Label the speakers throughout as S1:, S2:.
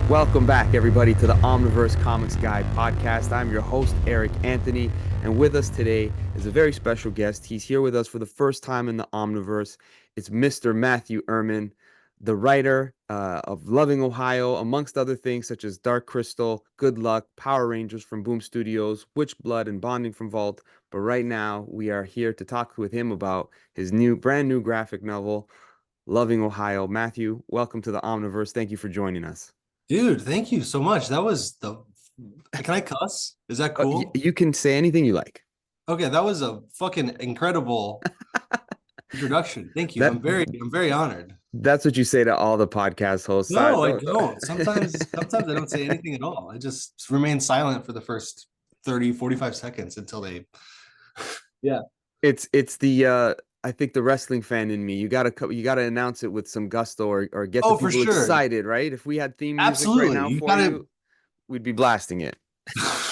S1: Welcome back, everybody, to the Omniverse Comics Guide podcast. I'm your host, Eric Anthony, and with us today is a very special guest. He's here with us for the first time in the Omniverse. It's Mr. Matthew Ermin, the writer of Loving Ohio, amongst other things such as Dark Crystal, Good Luck, Power Rangers from Boom Studios, Witchblood, and Bonding from Vault. But right now, we are here to talk with him about his brand new graphic novel, Loving Ohio. Matthew, welcome to the Omniverse. Thank you for joining us.
S2: Dude, thank you so much. That was Can I cuss? Is that cool?
S1: You can say anything you like.
S2: Okay, that was a fucking incredible introduction. Thank you.
S1: That
S2: I'm very honored.
S1: that's what you say to all the podcast hosts.
S2: No, I don't. Sometimes I don't say anything at all. I just remain silent for the first 30, 45 seconds until they Yeah.
S1: It's the I think the wrestling fan in me. You gotta announce it with some gusto or get the
S2: For
S1: people
S2: sure.
S1: excited, right? If we had theme music
S2: Absolutely.
S1: right now for you, we'd be blasting it.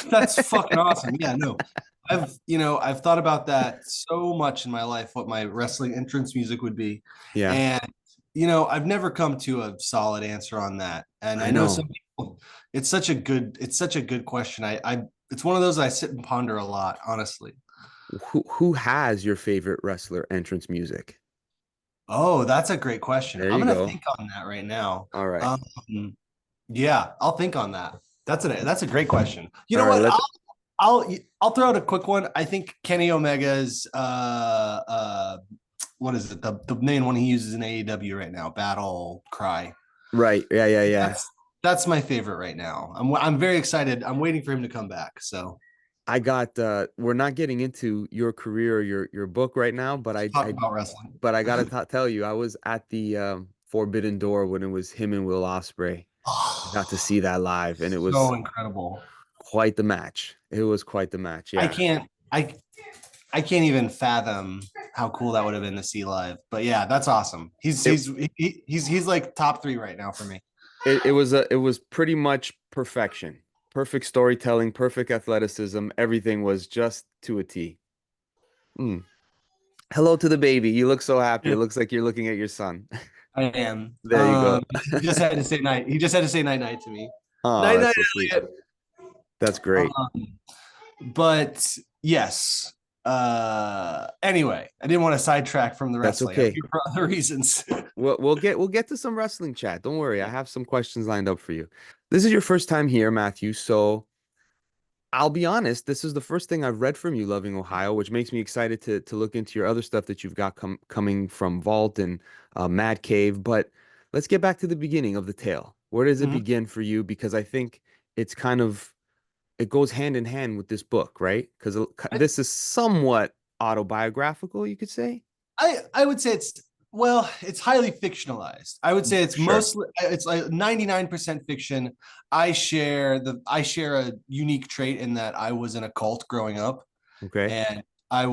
S2: That's fucking awesome. Yeah, no. I've thought about that so much in my life, what my wrestling entrance music would be.
S1: Yeah.
S2: And I've never come to a solid answer on that. And I know some people, it's such a good question. It's one of those I sit and ponder a lot, honestly.
S1: Who has your favorite wrestler entrance music?
S2: Oh, that's a great question.
S1: There
S2: I'm
S1: you
S2: gonna
S1: go.
S2: think on that right now.
S1: All right.
S2: Yeah, I'll think on that. That's a great question. You know
S1: All right,
S2: what? I'll throw out a quick one. I think Kenny Omega's what is it? The main one he uses in AEW right now, Battle Cry.
S1: Right. Yeah.
S2: That's my favorite right now. I'm very excited. I'm waiting for him to come back. So
S1: I got we're not getting into your career or your book right now, but
S2: talk about wrestling.
S1: But I gotta tell you, I was at the Forbidden Door when it was him and Will Ospreay. I got to see that live, and it was
S2: so incredible.
S1: Quite the match. It was quite the match. Yeah.
S2: I can't even fathom how cool that would have been to see live. But yeah, that's awesome. He's like top 3 right now for me.
S1: It was pretty much perfection. Perfect storytelling, perfect athleticism. Everything was just to a T. Mm. Hello to the baby. You look so happy. It looks like you're looking at your son.
S2: I am.
S1: There you go.
S2: He just had to say night. He just had to say night night to me.
S1: Oh,
S2: night
S1: that's
S2: night,
S1: so sweet. That's great.
S2: But yes. Anyway, I didn't want to sidetrack from the wrestling.
S1: That's okay.
S2: For other reasons.
S1: We'll get to some wrestling chat. Don't worry. I have some questions lined up for you. This is your first time here, Matthew. So I'll be honest, this is the first thing I've read from you, Loving Ohio, which makes me excited to look into your other stuff that you've got coming from Vault and Mad Cave. But let's get back to the beginning of the tale. Where does it begin for you? Because I think it goes hand in hand with this book, right? Because this is somewhat autobiographical, you could say.
S2: I would say it's highly fictionalized. I would say it's mostly it's like 99% fiction. I share a unique trait in that I was in a cult growing up.
S1: Okay.
S2: And I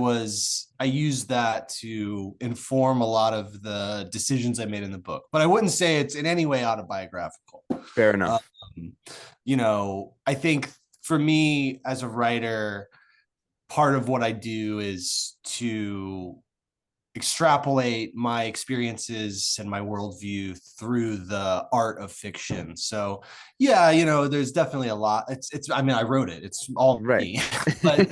S2: used that to inform a lot of the decisions I made in the book. But I wouldn't say it's in any way autobiographical.
S1: Fair enough.
S2: I think for me as a writer, part of what I do is to extrapolate my experiences and my worldview through the art of fiction. So yeah, there's definitely a lot. I mean, I wrote it. It's all me. But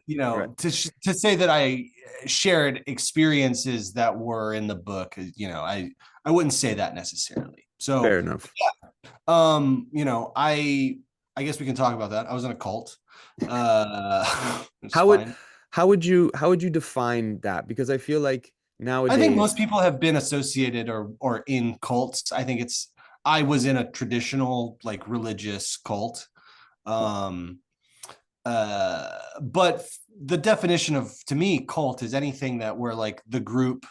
S2: right. to say that I shared experiences that were in the book, I wouldn't say that necessarily. So
S1: fair enough.
S2: Yeah. I guess we can talk about that. I was in a cult.
S1: How would you define that? Because I feel like nowadays,
S2: I think most people have been associated or in cults. I was in a traditional like religious cult. But the definition to me, cult is anything that where like the group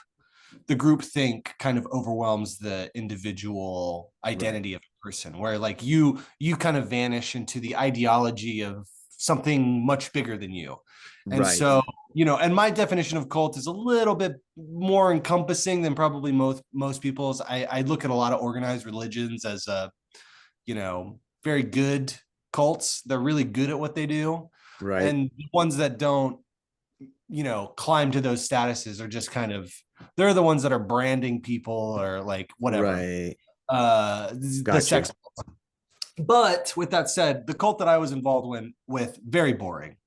S2: think kind of overwhelms the individual identity of a person, where like you kind of vanish into the ideology of something much bigger than you. And so, and my definition of cult is a little bit more encompassing than probably most people's. I look at a lot of organized religions as very good cults. They're really good at what they do.
S1: Right.
S2: And ones that don't, climb to those statuses are just they're the ones that are branding people or like whatever.
S1: Right.
S2: the
S1: Got you.
S2: sex. But with that said, the cult that I was involved with very boring.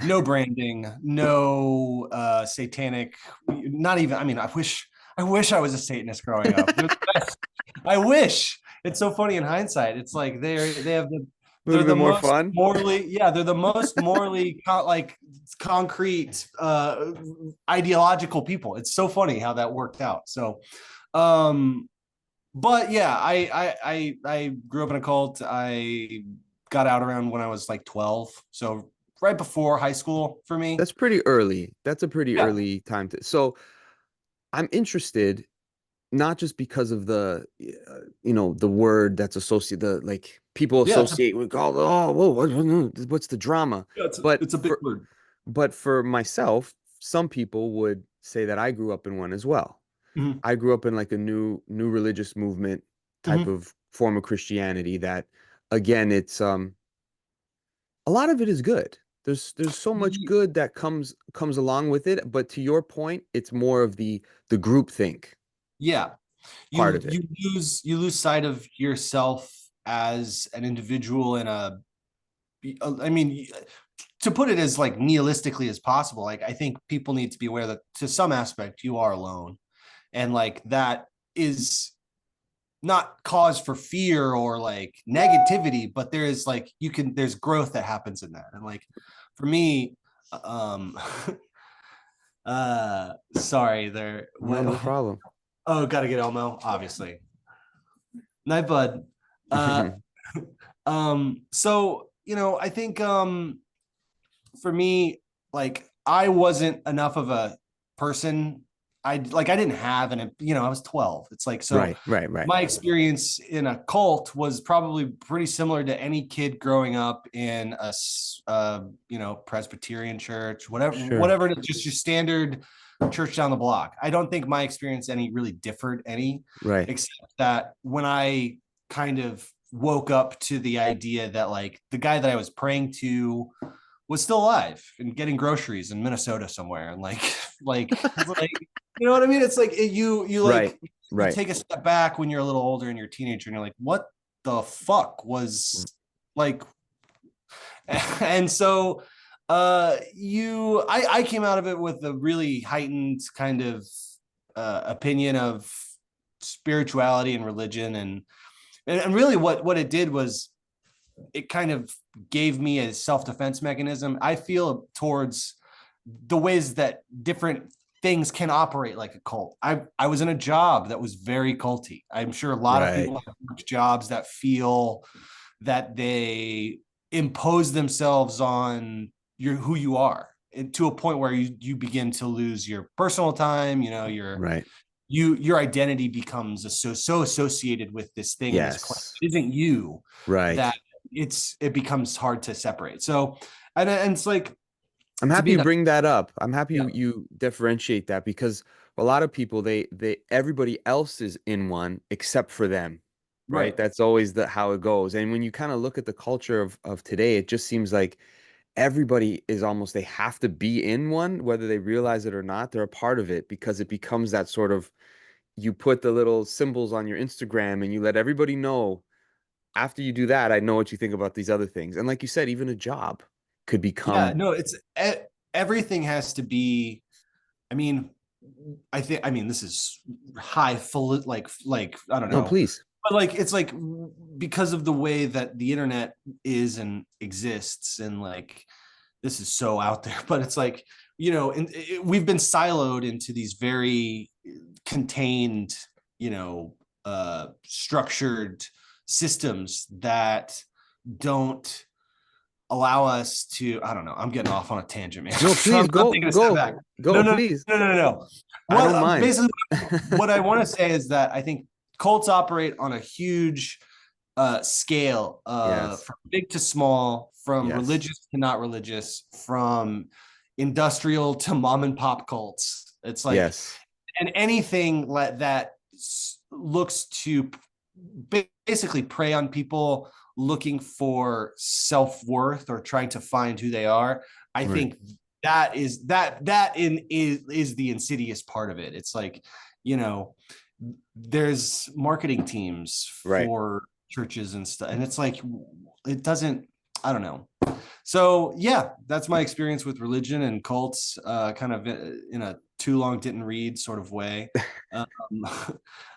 S2: No branding, no satanic, not even, I mean, I wish I was a Satanist growing up. They're the best. I wish. It's so funny in hindsight. It's like they have
S1: A little
S2: they're
S1: bit
S2: the
S1: more
S2: most
S1: fun.
S2: morally, yeah, they're the most morally like concrete ideological people. It's so funny how that worked out. So um but yeah, I grew up in a cult. I got out around when I was like 12, so right before high school for me.
S1: That's pretty early. That's a pretty
S2: Yeah,
S1: early time to. So I'm interested, not just because of the, the word that's associated, the like people
S2: yeah,
S1: associate with, oh, whoa, what's the drama? But
S2: it's a big
S1: for,
S2: word.
S1: but for myself, some people would say that I grew up in one as well.
S2: Mhm,
S1: I grew up in like a new religious movement type
S2: mhm.
S1: of form of Christianity that, again, it's a lot of it is good. There's so much good that comes along with it, but to your point, it's more of the group think
S2: Yeah,
S1: part
S2: you
S1: of it.
S2: you lose sight of yourself as an individual in I mean, to put it as like nihilistically as possible. Like I think people need to be aware that to some aspect you are alone, and like that is not cause for fear or like negativity, but there is like there's growth that happens in that. And like for me, um sorry there,
S1: No, no problem.
S2: oh, gotta get Elmo, obviously. Night bud. uh so I think for me, like I wasn't enough of a person. I didn't have I was 12. It's like, so
S1: Right, right, right.
S2: my experience in a cult was probably pretty similar to any kid growing up in Presbyterian church,
S1: Sure.
S2: whatever it is, just your standard church down the block. I don't think my experience any really differed any,
S1: Right.
S2: except that when I kind of woke up to the idea that like the guy that I was praying to was still alive and getting groceries in Minnesota somewhere, and like like you know what I mean? It's like you
S1: Right.
S2: like you
S1: Right.
S2: take a step back when you're a little older and you're a teenager and you're like, what the fuck was like? And so I came out of it with a really heightened kind of opinion of spirituality and religion, and really what it did was it kind of gave me a self-defense mechanism, I feel, towards the ways that different things can operate like a cult. I was in a job that was very culty. I'm sure a lot of
S1: Right.
S2: people have worked jobs that feel that they impose themselves on who you are, and to a point where you begin to lose your personal time,
S1: Right.
S2: your identity becomes so associated with this thing and this claim.
S1: Yes.
S2: It isn't you, that
S1: Right.
S2: it becomes hard to separate. So and it's like,
S1: I'm
S2: to
S1: happy
S2: me,
S1: you
S2: that,
S1: bring that up. I'm happy
S2: yeah,
S1: you differentiate that because a lot of people they everybody else is in one except for them, right?
S2: right.
S1: That's always the how it goes. And when you kind of look at the culture of today, it just seems like everybody is almost they have to be in one, whether they realize it or not. They're a part of it because it becomes that sort of you put the little symbols on your Instagram and you let everybody know after you do that, I know what you think about these other things. And like you said, even a job could
S2: Yeah,
S1: become
S2: no, everything has to be, I mean, this is like I don't
S1: no,
S2: know,
S1: please.
S2: but like it's like because of the way that the internet is and exists, and like this is so out there, but it's like, we've been siloed into these very contained, structured systems that don't allow us to, I don't know, I'm getting off on a tangent, man.
S1: No,
S2: I'm,
S1: please
S2: I'm
S1: go,
S2: taking a step
S1: go,
S2: back. No,
S1: go,
S2: no,
S1: please.
S2: no, no, no, no.
S1: I don't
S2: What
S1: mind.
S2: basically what I want to say is that I think cults operate on a huge scale,
S1: Yes.
S2: from big to small, from
S1: Yes.
S2: religious to not religious, from industrial to mom and pop cults. It's like,
S1: Yes.
S2: and anything like that looks to basically prey on people looking for self-worth or trying to find who they are. I
S1: Right.
S2: think that is the insidious part of it. It's like, you know there's marketing teams
S1: Right.
S2: for churches and stuff, and it's like it doesn't. I don't know. So yeah, that's my experience with religion and cults, kind of in a too long didn't read sort of way. Um,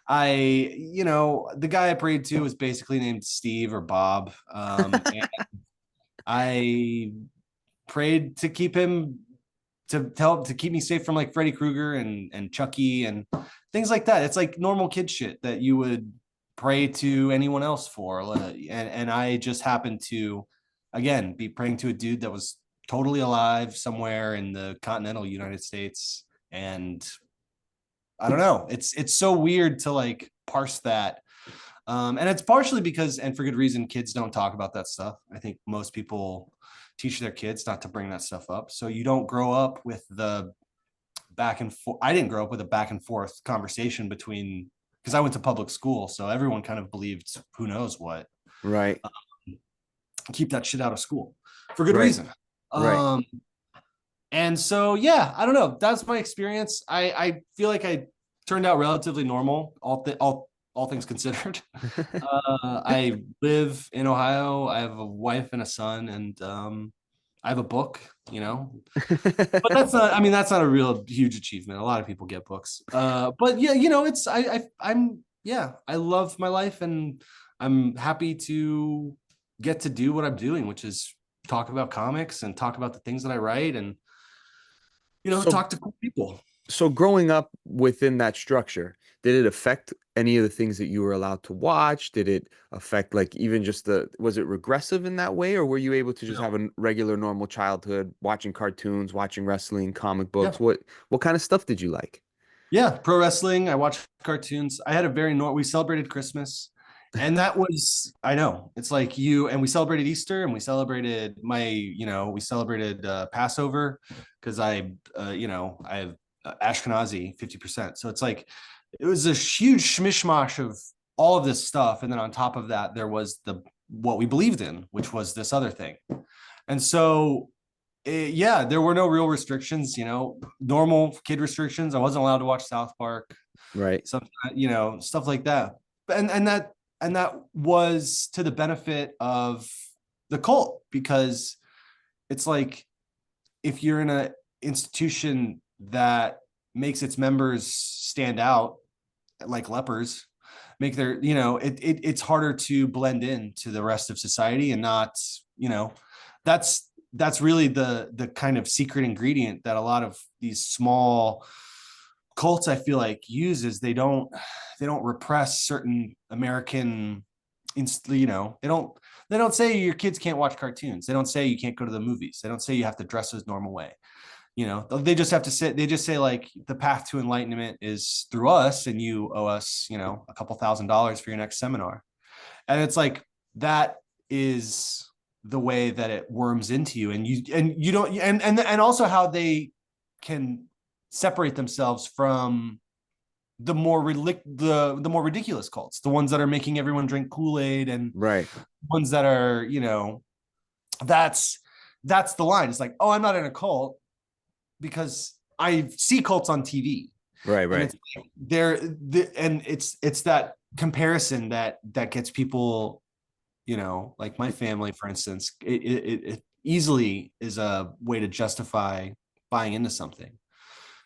S2: the guy I prayed to was basically named Steve or Bob, and I prayed to keep him to help to keep me safe from like Freddy Krueger and Chucky and things like that. It's like normal kid shit that you would pray to anyone else for, and I just happened to, again, be praying to a dude that was totally alive somewhere in the continental United States, and I don't know. It's so weird to like parse that. And it's partially because, and for good reason, kids don't talk about that stuff. I think most people teach their kids not to bring that stuff up. So you don't grow up with the back and forth. I didn't grow up with a back and forth conversation between, because I went to public school. So everyone kind of believed who knows what.
S1: Right.
S2: Keep that shit out of school for good
S1: Right.
S2: reason.
S1: Right.
S2: And so, yeah, I don't know. That's my experience. I feel like I turned out relatively normal, all things considered. I live in Ohio. I have a wife and a son, and I have a book, but that's not, I mean, that's not a real huge achievement. A lot of people get books. But yeah, it's, yeah, I love my life, and I'm happy to get to do what I'm doing, which is talk about comics and talk about the things that I write, and,
S1: So
S2: talk to cool people.
S1: so growing up within that structure, did it affect any of the things that you were allowed to watch? Did it affect like even just was it regressive in that way, or were you able to just have a regular normal childhood watching cartoons, watching wrestling, comic books?
S2: Yeah.
S1: What kind of stuff did you like?
S2: Yeah, pro wrestling. I watched cartoons. I had a very we celebrated Christmas. And that was, I know, it's like and we celebrated Easter, and we celebrated we celebrated Passover, because I have Ashkenazi 50%. So it's like, it was a huge schmishmash of all of this stuff. And then on top of that, there was what we believed in, which was this other thing. And so yeah, there were no real restrictions, normal kid restrictions. I wasn't allowed to watch South Park,
S1: Right.
S2: some, stuff like that. And that was to the benefit of the cult, because it's like, if you're in an institution that makes its members stand out like lepers, make their, it's harder to blend in to the rest of society, and not, that's really the kind of secret ingredient that a lot of these small cults, I feel like, use, is they don't repress certain American, they don't say your kids can't watch cartoons. They don't say you can't go to the movies. They don't say you have to dress a normal way. They just have to say, like, the path to enlightenment is through us, and you owe us, a couple $1,000s for your next seminar. And it's like, that is the way that it worms into you, and you don't, and also how they can separate themselves from the more ridiculous cults, the ones that are making everyone drink Kool-Aid, and
S1: Right.
S2: ones that are, that's the line. It's like, oh, I'm not in a cult because I see cults on TV.
S1: Right.
S2: And
S1: Right.
S2: it's like and it's that comparison that gets people, like my family, for instance, it easily is a way to justify buying into something,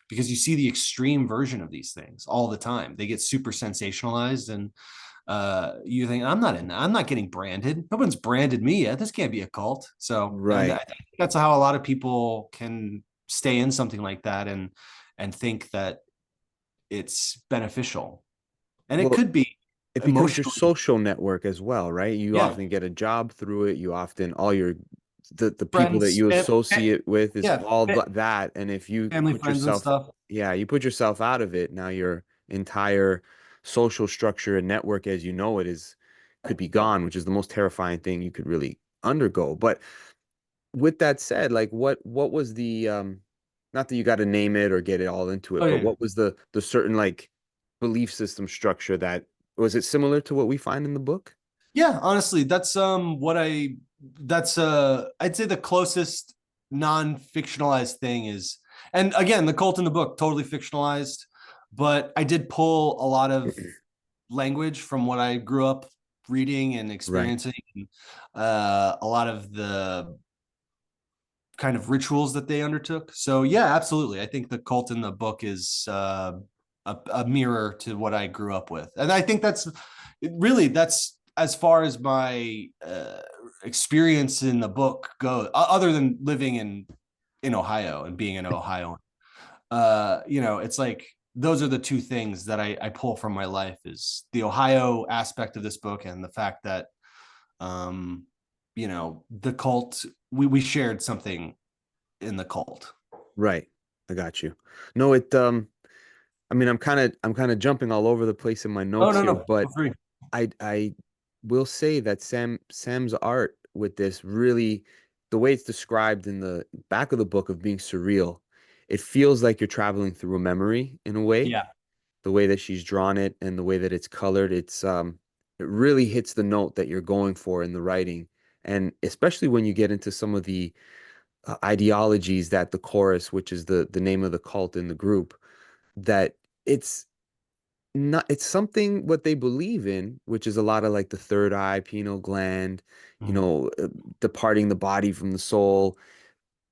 S2: because you see the extreme version of these things all the time. They get super sensationalized, and you think, I'm not getting branded. No one's branded me yet. This can't be a cult. So
S1: Right.
S2: I think that's how a lot of people can stay in something like that, and think that it's beneficial, and it
S1: Well,
S2: could be
S1: it becomes your
S2: emotionally.
S1: social network as well, right? You
S2: Yeah,
S1: often get a job through it. You often the people that
S2: friends,
S1: you associate with is
S2: yeah,
S1: all that. And if you
S2: family,
S1: put
S2: friends, and
S1: yourself,
S2: stuff.
S1: yeah, you put yourself out of it, now your entire social structure and network as you know it could be
S2: Yep.
S1: gone, which is the most terrifying thing you could really undergo. But with that said, like what was the not that you got to name it or get it all into
S2: Oh
S1: it, but
S2: yeah.
S1: what was the certain like belief system structure that was it similar to what we find in the book?
S2: Yeah, honestly, that's I'd say the closest non-fictionalized thing is, and again, the cult in the book, totally fictionalized, but I did pull a lot of language from what I grew up reading and
S1: Right.
S2: experiencing. A lot of the kind of rituals that they undertook. So yeah, absolutely. I think the cult in the book is a mirror to what I grew up with, and I think that's as far as my experience in the book goes. Other than living in Ohio and being an Ohioan, it's like those are the two things that I pull from my life is the Ohio aspect of this book and the fact that um, the cult we shared something in the cult.
S1: Right. I got you. No, I mean, I'm kind of jumping all over the place in my
S2: Oh
S1: notes
S2: no,
S1: here,
S2: no, feel
S1: but
S2: free.
S1: I will say that Sam's art with this really, the way it's described in the back of the book of being surreal, it feels like you're traveling through a memory in a way.
S2: Yeah.
S1: The way that she's drawn it and the way that it's colored, it really hits the note that you're going for in the writing. And especially when you get into some of the ideologies that the chorus, which is the name of the cult in the group, that it's not it's something what they believe in, which is a lot of like the third eye, pineal gland, you
S2: Mhm.
S1: know, departing the body from the soul.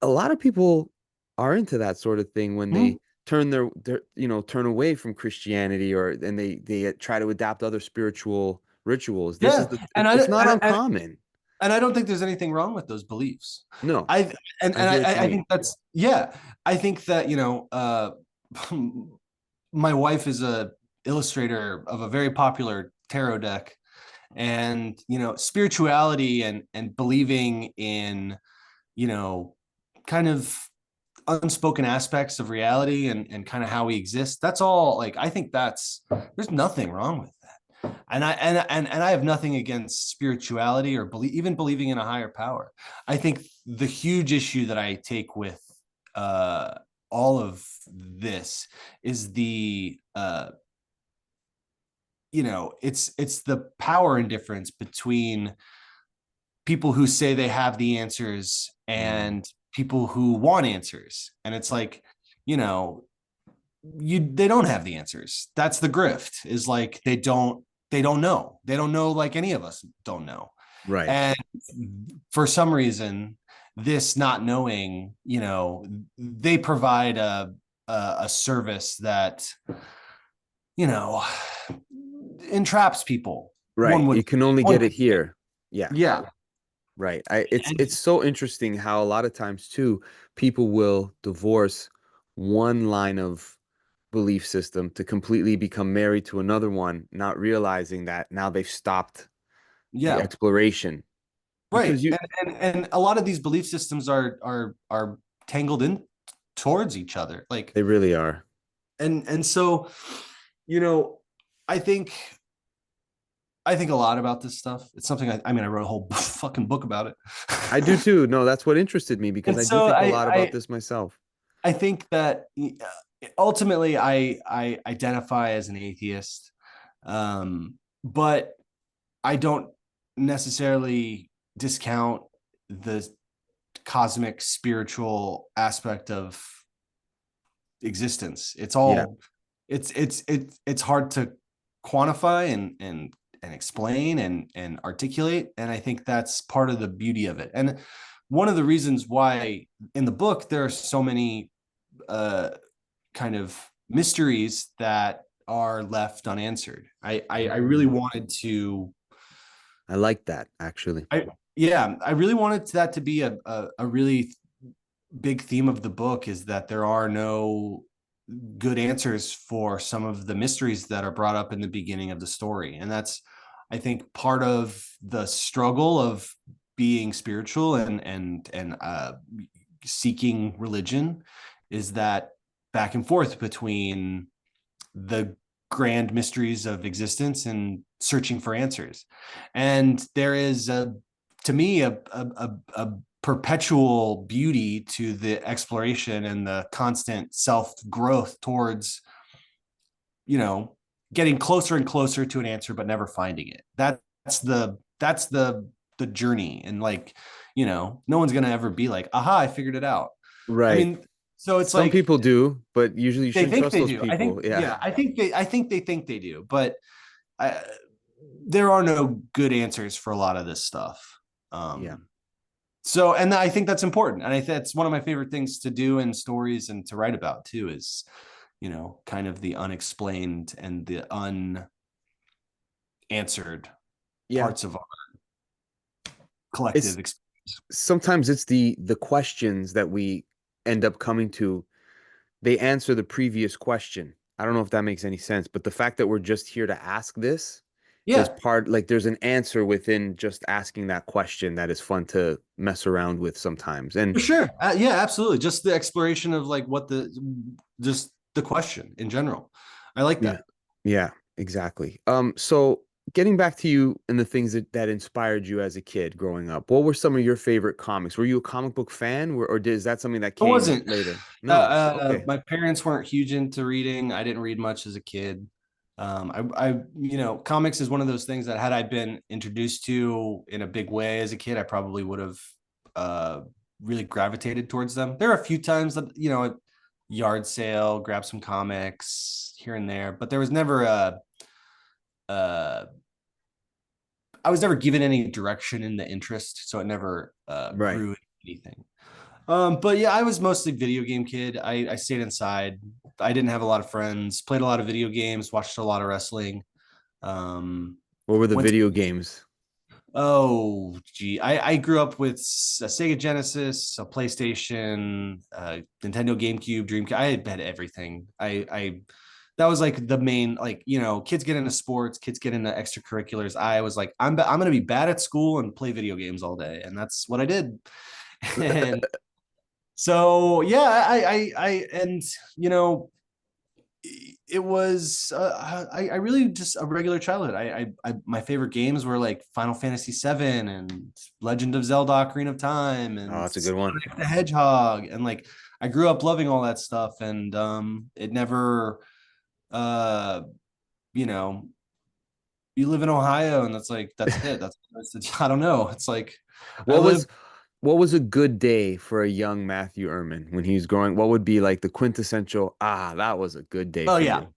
S1: A lot of people are into that sort of thing when
S2: Mhm.
S1: they turn away from Christianity or and they try to adapt other spiritual rituals. This is
S2: Yeah, and
S1: it's not uncommon.
S2: I don't think there's anything wrong with those beliefs.
S1: No,
S2: I
S1: I hear what you
S2: I
S1: mean.
S2: think that's yeah. I think that my wife is a illustrator of a very popular tarot deck, and spirituality and believing in you know kind of unspoken aspects of reality and kind of how we exist. That's all. Like I think there's nothing wrong with that. And I have nothing against spirituality or even believing in a higher power. I think the huge issue that I take with uh, all of this is it's the power indifference between people who say they have the answers
S1: Mm,
S2: and people who want answers. And it's like, you know, they don't have the answers. That's the grift, is like they don't know. They don't know like any of us don't know.
S1: right.
S2: And for some reason, this not knowing, they provide a service that, you know, entraps people.
S1: Right. You can only
S2: One
S1: get it
S2: could say.
S1: here. Yeah.
S2: Yeah.
S1: Right. It's
S2: And
S1: so interesting how a lot of times too people will divorce one line of belief system to completely become married to another one, not realizing that now they've stopped the
S2: yeah.
S1: exploration
S2: Right.
S1: because you
S2: And a lot of these belief systems are tangled in towards each other. Like
S1: they really are.
S2: and so, you know, I think I think a lot about this stuff. It's something I mean I wrote a whole fucking book about it.
S1: I do too. No, that's what interested me because
S2: And
S1: I do
S2: so
S1: think a lot about this myself.
S2: I think that ultimately I identify as an atheist. But I don't necessarily discount the cosmic spiritual aspect of existence. It's
S1: Yeah.
S2: all it's hard to quantify and explain and articulate, and I think that's part of the beauty of it. And one of the reasons why in the book there are so many uh kind of mysteries that are left unanswered. I really
S1: Mm.
S2: wanted to
S1: I like that actually.
S2: I yeah, I really wanted that to be a really big theme of the book, is that there are no good answers for some of the mysteries that are brought up in the beginning of the story. And that's, I think, part of the struggle of being spiritual and seeking religion, is that back and forth between the grand mysteries of existence and searching for answers. And there is to me a perpetual beauty to the exploration and the constant self growth towards, you know, getting closer and closer to an answer but never finding it. That's the journey. And like, no one's gonna ever be like, aha, I figured it out. I
S1: Right.
S2: mean, So it's
S1: Some
S2: like
S1: people do, but usually you
S2: they
S1: shouldn't
S2: think
S1: trust
S2: they
S1: those
S2: do. I think,
S1: people. Yeah.
S2: yeah, I think they think they do, but I, there are no good answers for a lot of this stuff.
S1: Yeah.
S2: So, and I think that's important, and I think that's one of my favorite things to do in stories and to write about too. Is, kind of the unexplained and the unanswered
S1: Yeah.
S2: parts of our
S1: It's
S2: collective experience.
S1: sometimes it's the questions that we end up coming to, they answer the previous question. I don't know if that makes any sense, but the fact that we're just here to ask this, there's
S2: Yeah,
S1: part like there's an answer within just asking that question that is fun to mess around with sometimes. And
S2: for sure. Yeah, absolutely. Just the exploration of like just the question in general. I like
S1: yeah,
S2: that.
S1: yeah, exactly. So getting back to you and the things that inspired you as a kid growing up, what were some of your favorite comics? Were you a comic book fan, is that something that
S2: I
S1: came
S2: wasn't.
S1: later? No. Okay.
S2: My parents weren't huge into reading. I didn't read much as a kid. Comics is one of those things that had I been introduced to in a big way as a kid, I probably would have uh, really gravitated towards them. There are a few times that, at yard sale, grab some comics here and there, but there was never uh, I was never given any direction in the interest, so it never
S1: Right.
S2: grew into anything. But yeah, I was mostly video game kid. I stayed inside. I didn't have a lot of friends. Played a lot of video games. Watched a lot of wrestling. Um,
S1: What were the
S2: went to,
S1: video games?
S2: oh gee, I grew up with a Sega Genesis, a PlayStation, Nintendo GameCube, Dreamcast. I had everything. I that was like the main, like, kids get into sports, kids get into extracurriculars. I was like, I'm gonna be bad at school and play video games all day, and that's what I did. And so yeah, and you know, it was I really just a regular childhood. My favorite games were like Final Fantasy VII and Legend of Zelda: Ocarina of Time
S1: Oh,
S2: and
S1: that's a good one.
S2: Sonic the Hedgehog, and like I grew up loving all that stuff, and it never, uh, you know, you live in Ohio, and that's like that's it. I don't know. It's like I
S1: What
S2: live.
S1: was what was a good day for a young Matthew Erman when he was growing? What would be like the quintessential, that was a good day
S2: Oh
S1: for
S2: yeah,
S1: me?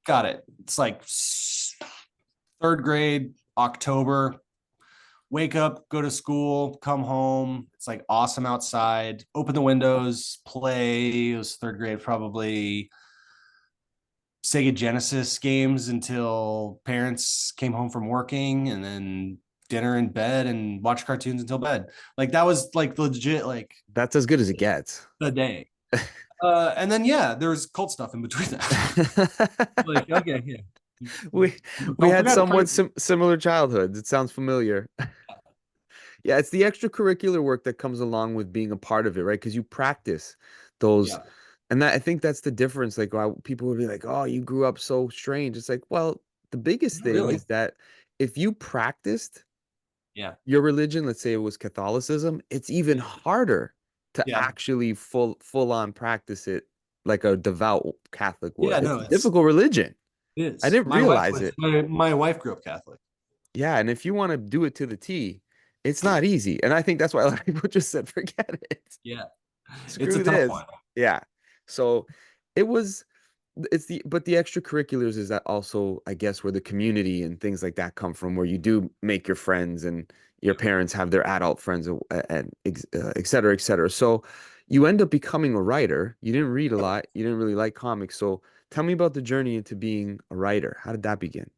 S2: got it. It's like third grade, October. Wake up, go to school, come home. It's like awesome outside. Open the windows, play. It was third grade, probably Sega Genesis games until parents came home from working, and then dinner in bed and watch cartoons until bed. Like that was like legit, like
S1: That's as good as it gets.
S2: the day. And then yeah, there's cult stuff in between that. Like okay, yeah.
S1: We we
S2: Don't
S1: had
S2: forget.
S1: somewhat similar childhoods. It sounds familiar. Yeah, it's the extracurricular work that comes along with being a part of it, right? Because you practice those,
S2: Yeah,
S1: and that I think that's the difference. Like, why people would be like, "Oh, you grew up so strange." It's like, well, the biggest thing
S2: really.
S1: is that if you practiced
S2: Yeah,
S1: your religion, let's say it was Catholicism, it's even harder to
S2: yeah,
S1: actually full on practice it like a devout Catholic
S2: yeah.
S1: would. It's
S2: No,
S1: a difficult religion.
S2: it
S1: I
S2: is.
S1: didn't realize it.
S2: My wife grew up Catholic.
S1: Yeah, and if you want to do it to the T, it's not easy. And I think that's why a lot of people just said, forget it.
S2: Yeah, it's a
S1: Screw
S2: tough
S1: this.
S2: one.
S1: Yeah. So it was but the extracurriculars is that also, I guess, where the community and things like that come from, where you do make your friends and your parents have their adult friends and et cetera, et cetera. So you end up becoming a writer. You didn't read a lot. You didn't really like comics. So tell me about the journey into being a writer. How did that begin?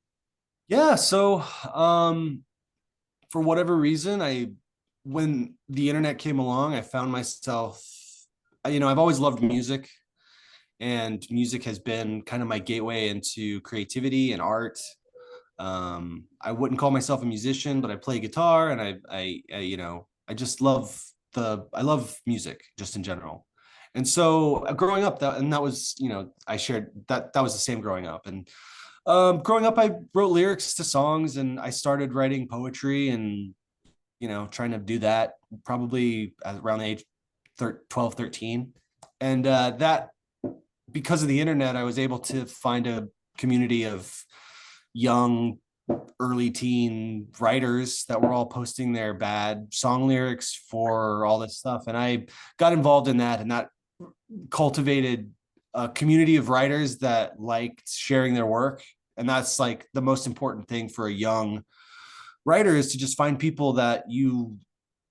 S2: Yeah, so for whatever reason, when the internet came along, I found myself, I've always loved music, and music has been kind of my gateway into creativity and art. I wouldn't call myself a musician, but I play guitar, and I just love I love music just in general. And so growing up, that was, I shared that was the same growing up. And growing up, I wrote lyrics to songs, and I started writing poetry, and trying to do that probably around the age 12, 13. And that, because of the internet, I was able to find a community of young, early teen writers that were all posting their bad song lyrics for all this stuff. And I got involved in that, and that cultivated a community of writers that liked sharing their work. And that's like the most important thing for a young writer, is to just find people that you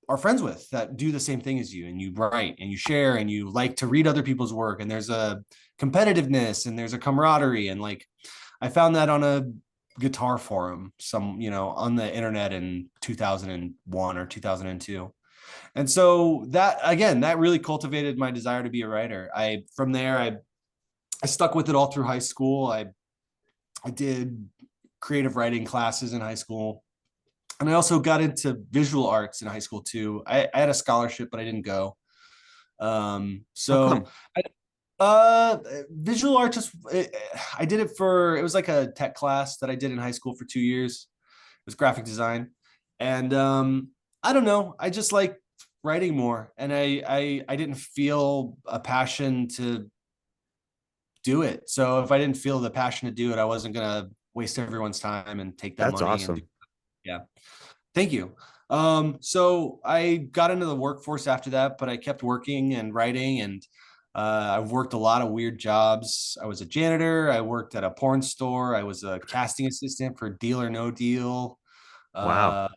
S2: are friends with that do the same thing as you, and you write and you share and you like to read other people's work, and there's a competitiveness and there's a camaraderie. And like I found that on a guitar forum, on the internet in 2001 or 2002. And so that really cultivated my desire to be a writer. I stuck with it all through high school. I did creative writing classes in high school. And I also got into visual arts in high school too. I had a scholarship, but I didn't go.
S1: How come?
S2: Visual art I did it it was like a tech class that I did in high school for 2 years. It was graphic design. And I don't know, I just like writing more. And I didn't feel a passion to do it. So if I didn't feel the passion to do it, I wasn't gonna waste everyone's time and take that
S1: That's
S2: money and
S1: awesome.
S2: yeah. Thank you. So I got into the workforce after that, but I kept working and writing, and I've worked a lot of weird jobs. I was a janitor. I worked at a porn store. I was a casting assistant for Deal or No Deal.
S1: Wow.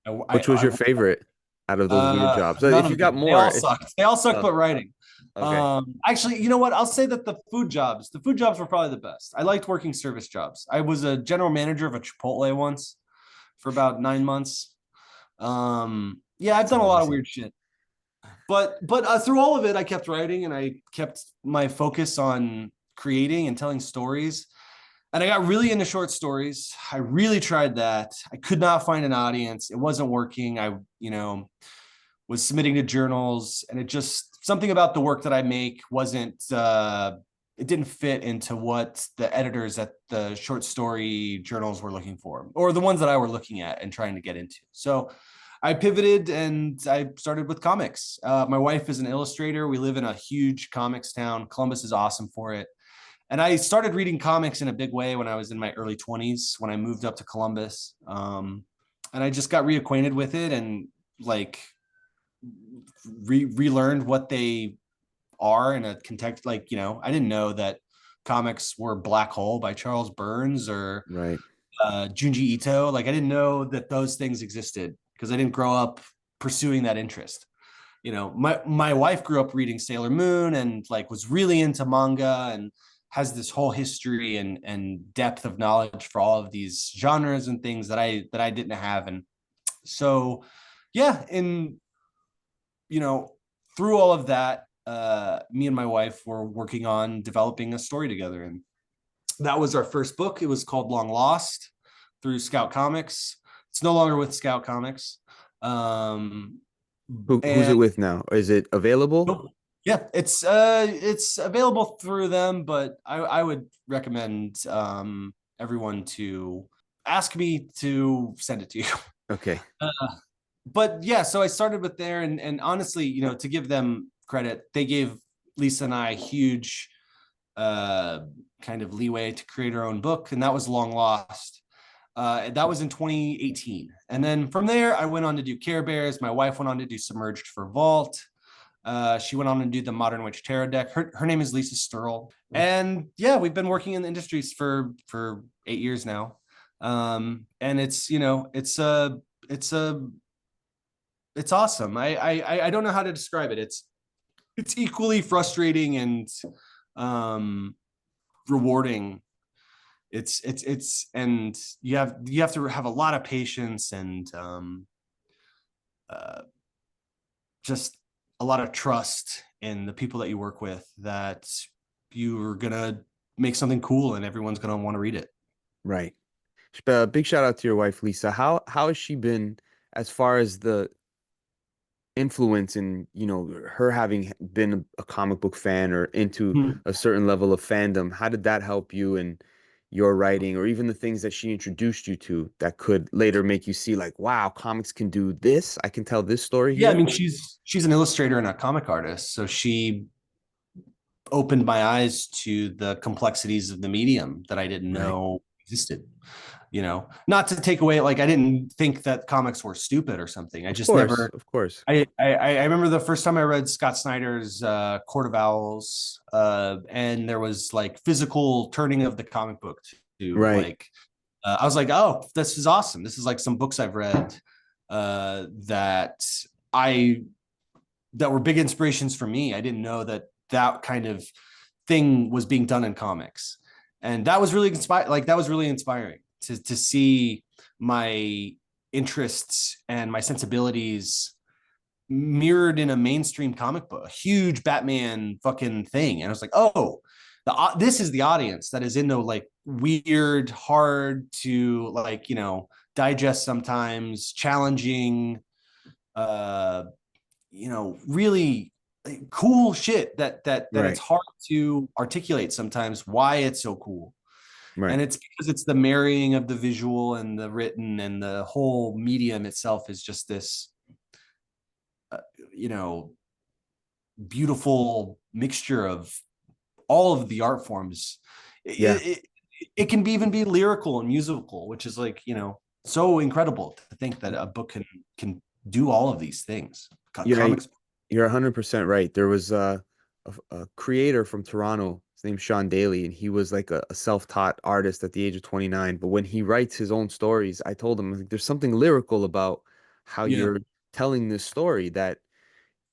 S2: Uh,
S1: Which was your favorite out of those weird jobs?
S2: None
S1: If you
S2: of
S1: got
S2: them. They
S1: more,
S2: all sucked. They all sucked,
S1: oh,
S2: but writing.
S1: okay.
S2: Actually, you know what? I'll say that the food jobs were probably the best. I liked working service jobs. I was a general manager of a Chipotle once for about 9 months. Yeah, I've
S1: That's
S2: done a lot of
S1: amazing.
S2: weird shit, but through all of it, I kept writing and I kept my focus on creating and telling stories. And I got really into short stories. I really tried that. I could not find an audience. It wasn't working. Was submitting to journals, and it just something about the work that I make wasn't it didn't fit into what the editors at the short story journals were looking for, or the ones that I were looking at and trying to get into. So I pivoted and I started with comics. My wife is an illustrator. We live in a huge comics town. Columbus is awesome for it. And I started reading comics in a big way when I was in my early 20s, when I moved up to Columbus. And I just got reacquainted with it and like relearned what they are in a context. Like, I didn't know that comics were Black Hole by Charles Burns or
S1: Right.
S2: Junji Ito. Like, I didn't know that those things existed because I didn't grow up pursuing that interest. My wife grew up reading Sailor Moon and like was really into manga and has this whole history and depth of knowledge for all of these genres and things that I didn't have. And so yeah, through all of that, me and my wife were working on developing a story together. And that was our first book. It was called Long Lost through Scout Comics. It's no longer with Scout Comics.
S1: Who's it
S2: And
S1: with now? Is it available?
S2: yeah, it's available through them, but I would recommend everyone to ask me to send it to you.
S1: Okay.
S2: But yeah, so I started with there, and honestly, to give them credit, they gave Lisa and I huge kind of leeway to create our own book, and that was Long Lost. That was in 2018. And then from there, I went on to do Care Bears. My wife went on to do Submerged for Vault. She went on to do the Modern Witch Tarot deck. Her name is Lisa Sturl. And yeah, we've been working in the industries for 8 years now. And it's awesome. I don't know how to describe it. It's equally frustrating and rewarding. And you have to have a lot of patience and just a lot of trust in the people that you work with, that you're gonna make something cool and everyone's gonna want to read it.
S1: Right. Big shout out to your wife, Lisa. How has she been as far as the influence in, her having been a comic book fan or into a certain level of fandom? How did that help you in your writing, or even the things that she introduced you to that could later make you see like, wow, comics can do this. I can tell this story
S2: Yeah, I
S1: here.
S2: mean, she's an illustrator and a comic artist, so she opened my eyes to the complexities of the medium that I didn't
S1: Right.
S2: know existed. not to take away, like, I didn't think that comics were stupid or something. I
S1: Of
S2: just
S1: course,
S2: never,
S1: of course.
S2: I remember the first time I read Scott Snyder's Court of Owls, and there was like physical turning of the comic book to
S1: Right.
S2: like, I was like, oh, this is awesome. This is like some books I've read that I that were big inspirations for me. I didn't know that kind of thing was being done in comics, and that was really inspired. Like, that was really inspiring to see my interests and my sensibilities mirrored in a mainstream comic book, a huge Batman fucking thing. And I was like, oh, this is the audience that is into like weird, hard to like, digest sometimes, challenging, uh, really cool shit that it's
S1: Right.
S2: hard to articulate sometimes why it's so cool. And
S1: Right.
S2: it's because it's the marrying of the visual and the written, and the whole medium itself is just this uh, you know beautiful mixture of all of the art forms.
S1: Yeah.
S2: It can even be lyrical and musical, which is like, so incredible to think that a book can do all of these things.
S1: You know,
S2: Comics.
S1: you're 100% right. There was a creator from Toronto. His name's Sean Daly, and he was like a self-taught artist at the age of 29. But when he writes his own stories, I told him like, there's something lyrical about how
S2: Yeah.
S1: you're telling this story that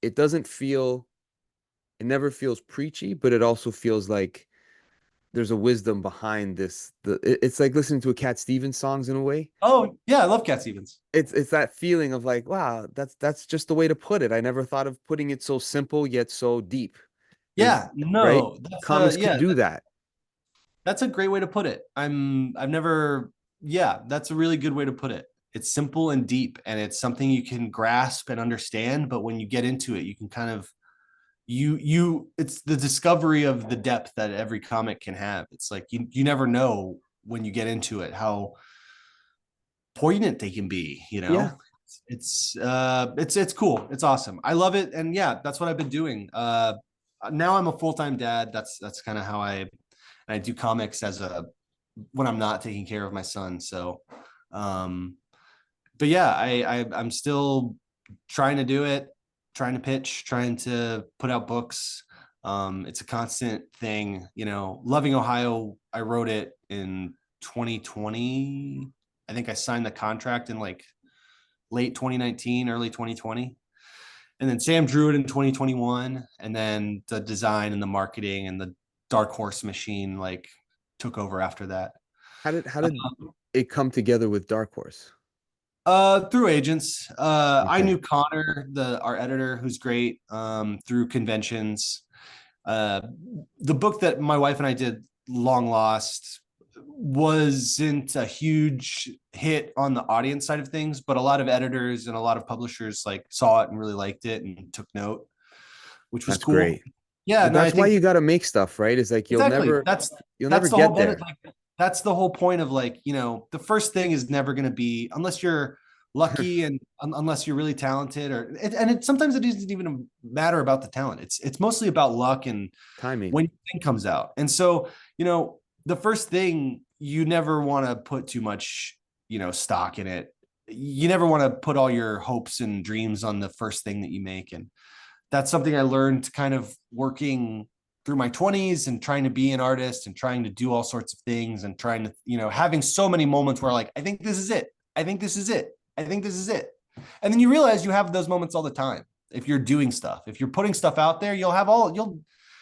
S1: it doesn't feel, it never feels preachy, but it also feels like there's a wisdom behind this. It's like listening to a Cat Stevens songs in a way.
S2: Oh yeah, I love Cat Stevens.
S1: It's that feeling of like, wow, that's just the way to put it. I never thought of putting it so simple yet so deep. There's
S2: Yeah,
S1: right?
S2: no, that's
S1: Comics can
S2: yeah,
S1: do that.
S2: that's a great way to put it. I've never, yeah, that's a really good way to put it. It's simple and deep, and it's something you can grasp and understand, but when you get into it, you can kind of, it's the discovery of the depth that every comic can have. It's like you never know when you get into it how poignant they can be,
S1: Yeah.
S2: it's cool. It's awesome. I love it. And yeah, that's what I've been doing. Now I'm a full-time dad. That's kind of how I do comics as a when I'm not taking care of my son. So but yeah, I'm still trying to do it, trying to pitch, trying to put out books. It's a constant thing. Loving Ohio, I wrote it in 2020. I think I signed the contract in like late 2019, early 2020. And then Sam drew it in 2021. And then the design and the marketing and the Dark Horse machine like took over after that.
S1: How did it come together with Dark Horse?
S2: Through agents. I
S1: Okay.
S2: knew Connor, our editor, who's great, through conventions. Uh, the book that my wife and I did, Long Lost, wasn't a huge hit on the audience side of things, but a lot of editors and a lot of publishers like saw it and really liked it and took note, which was
S1: That's
S2: cool.
S1: great.
S2: Yeah,
S1: But
S2: no, I
S1: that's why
S2: think
S1: you got to make stuff, right? It's like
S2: exactly.
S1: you'll never
S2: That's the whole
S1: get
S2: benefit.
S1: there.
S2: Like, that's the whole point of like, the first thing is never going to be, unless you're lucky and unless you're really talented, sometimes it doesn't even matter about the talent. It's mostly about luck and
S1: Timing.
S2: when your thing comes out. And so, the first thing, you never want to put too much, stock in it. You never want to put all your hopes and dreams on the first thing that you make. And that's something I learned kind of working through my 20s and trying to be an artist and trying to do all sorts of things and trying to, having so many moments where like, I think this is it. I think this is it. I think this is it. And then you realize you have those moments all the time. If you're doing stuff, if you're putting stuff out there, you'll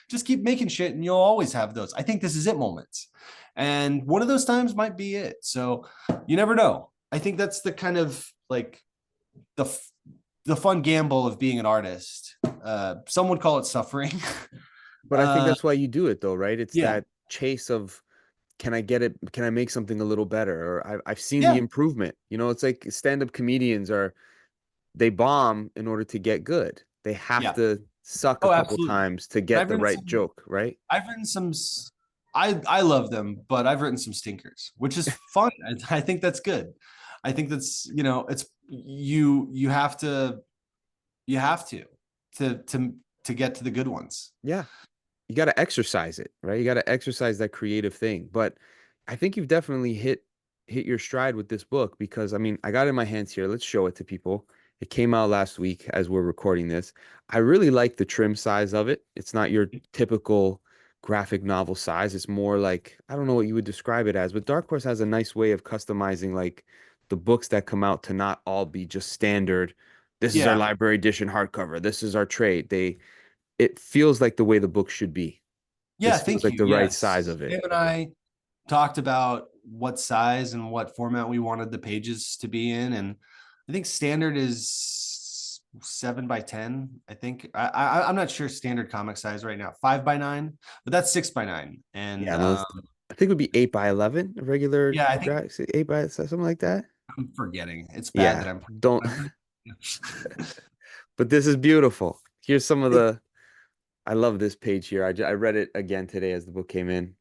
S2: just keep making shit and you'll always have those, I think this is it moments. And one of those times might be it. So you never know. I think that's the kind of like the the fun gamble of being an artist. Some would call it suffering.
S1: But I think that's why you do it though, right? It's
S2: Yeah,
S1: that chase of can I get it? Can I make something a little better? Or I've seen the
S2: yeah,
S1: improvement. It's like stand-up comedians they bomb in order to get good. They have
S2: yeah.
S1: to suck a
S2: Oh,
S1: couple
S2: absolutely.
S1: times to
S2: And
S1: get the right joke, right?
S2: I've written some. I love them, but I've written some stinkers, which is fun. I think that's good. I think that's it's you have to to to to get to the good ones.
S1: Yeah. You got to exercise it, right? You got to exercise that creative thing. But I think you've definitely hit your stride with this book because I mean, I got it in my hands here. Let's show it to people. It came out last week as we're recording this. I really like the trim size of it. It's not your typical graphic novel size. It's more like, I don't know what you would describe it as, but Dark Horse has a nice way of customizing like the books that come out to not all be just standard. This is our
S2: Yeah.
S1: library edition hardcover. This is our trade. It feels like the way the book should be.
S2: Yeah,
S1: This feels
S2: thank
S1: like
S2: you.
S1: the right size
S2: Yes.
S1: of it.
S2: Sam and I talked about what size and what format we wanted the pages to be in. And I think standard is 7 by 10. I think I'm not sure standard comic size right now, 5 by 9, but that's 6 by 9. And
S1: Yeah, no, I think it would be 8 by 11, a regular
S2: yeah, I think
S1: graphic, 8 by something like that.
S2: I'm forgetting. It's bad
S1: Yeah,
S2: that I'm
S1: don't.
S2: remembering.
S1: But this is beautiful. Here's some of the. I love this page here. I read it again today as the book came in,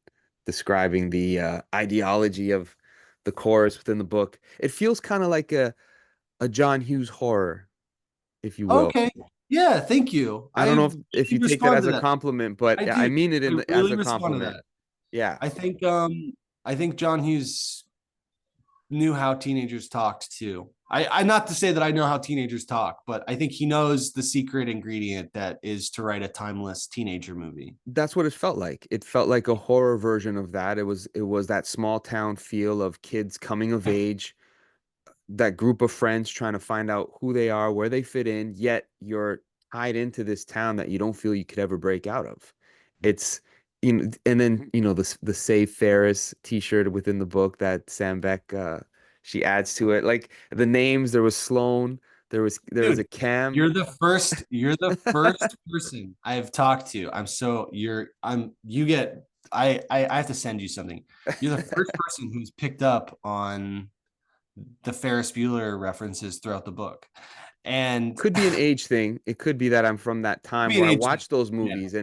S1: describing the ideology of the chorus within the book. It feels kind of like a John Hughes horror, if you will.
S2: Okay. Yeah, thank you.
S1: I don't
S2: I
S1: know if you
S2: really
S1: take that
S2: respond
S1: as
S2: to
S1: a
S2: that.
S1: compliment, but
S2: I
S1: I
S2: do.
S1: mean it
S2: I
S1: as
S2: really
S1: a
S2: respond to
S1: compliment.
S2: that.
S1: Yeah,
S2: I think John Hughes knew how teenagers talked too. I not to say that I know how teenagers talk, but I think he knows the secret ingredient that is to write a timeless teenager movie.
S1: that's what it felt like. It felt like a horror version of that. It was that small town feel of kids coming of age, that group of friends trying to find out who they are, where they fit in, yet you're tied into this town that you don't feel you could ever break out of. It's and then the Save Ferris t-shirt within the book that Sam Beck she adds to it. Like the names, there was Sloan, there was a
S2: Dude,
S1: Cam.
S2: you're the first person I've talked to. You get I have to send you something. You're the first person who's picked up on the Ferris Bueller references throughout the book. And
S1: Could be an age thing. It could be that I'm from that time
S2: being
S1: where I
S2: age,
S1: watched those
S2: yeah,
S1: movies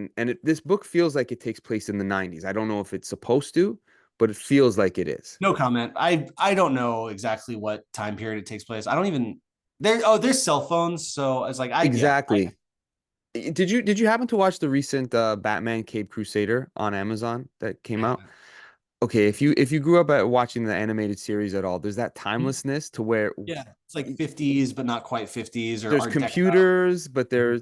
S1: this book feels like it takes place in the 90s. I don't know if it's supposed to, but it feels like it is.
S2: no comment. I don't know exactly what time period it takes place. I don't even there's cell phones, so it's like
S1: Exactly. Did you happen to watch the recent Batman Cape Crusader on Amazon that came out? Okay, if you grew up at watching the animated series at all, there's that timelessness to where
S2: yeah, it's like 50s, but not quite 50s or
S1: there's
S2: Art Deco.
S1: computers, but they're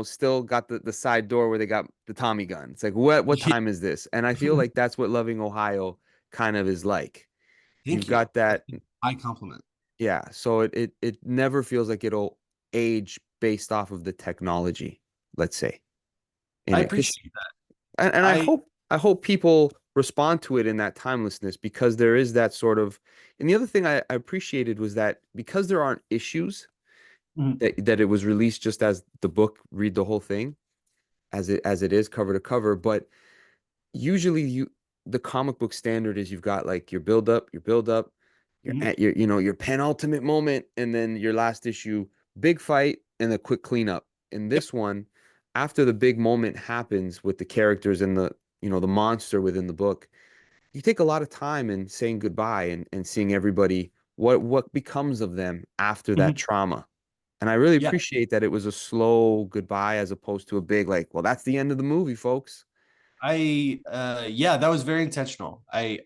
S1: still got the side door where they got the Tommy gun. It's like what
S2: Yeah.
S1: time is this? And I feel like that's what Loving Ohio kind of is like. You've
S2: Thank you.
S1: got that,
S2: High compliment.
S1: yeah. So it never feels like it'll age based off of the technology, let's say, in
S2: I
S1: it. 'Cause
S2: appreciate that.
S1: and
S2: I
S1: I hope people respond to it in that timelessness because there is that sort of. And the other thing I appreciated was that because there aren't issues,
S2: Mhm,
S1: that it was released just as the book, read the whole thing as it is cover to cover. But usually the comic book standard is you've got like your build up, your
S2: mhm,
S1: at your your penultimate moment, and then your last issue, big fight and a quick cleanup. In
S2: yep,
S1: this one, after the big moment happens with the characters and the monster within the book, you take a lot of time in saying goodbye and seeing everybody what becomes of them after that
S2: mhm,
S1: trauma. And I really
S2: yeah.
S1: appreciate that it was a slow goodbye as opposed to a big like, well, that's the end of the movie, folks.
S2: Yeah, that was very intentional. I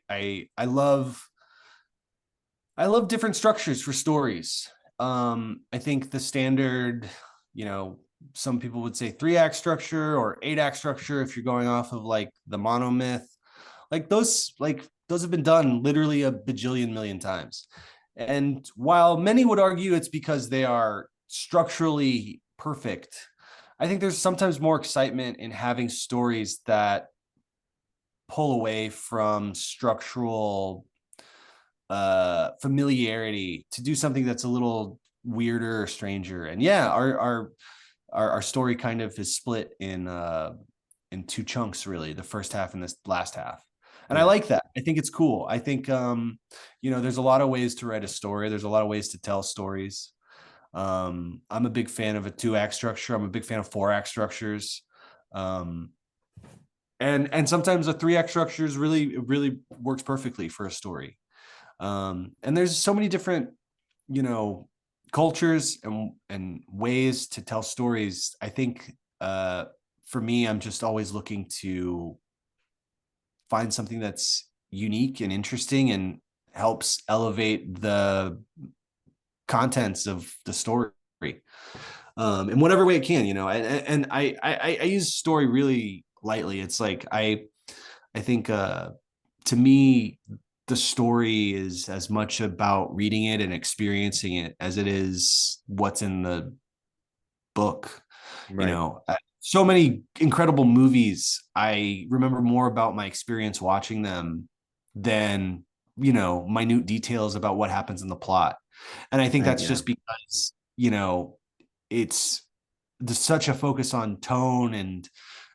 S2: love different structures for stories. I think the standard, you know, some people would say 3 act structure or 8 act structure if you're going off of like the monomyth. Those have been done literally a bajillion million times. And while many would argue it's because they are structurally perfect, I think there's sometimes more excitement in having stories that pull away from structural familiarity to do something that's a little weirder or stranger. And yeah, our story kind of is split in 2 chunks, really, the first half and this last half. And I
S1: Yeah.
S2: like that. I think it's cool. I think there's a lot of ways to write a story. There's a lot of ways to tell stories. I'm a big fan of a 2 act structure. I'm a big fan of 4 act structures. Um, and sometimes a 3 act structure is really works perfectly for a story. And there's so many different, you know, cultures and ways to tell stories. I think for me, I'm just always looking to find something that's unique and interesting and helps elevate the contents of the story in whatever way it can, and I use story really lightly. It's like I think to me the story is as much about reading it and experiencing it as it is what's in the book.
S1: Right.
S2: So many incredible movies, I remember more about my experience watching them than minute details about what happens in the plot. And I think that's
S1: Yeah.
S2: just because it's there's such a focus on tone and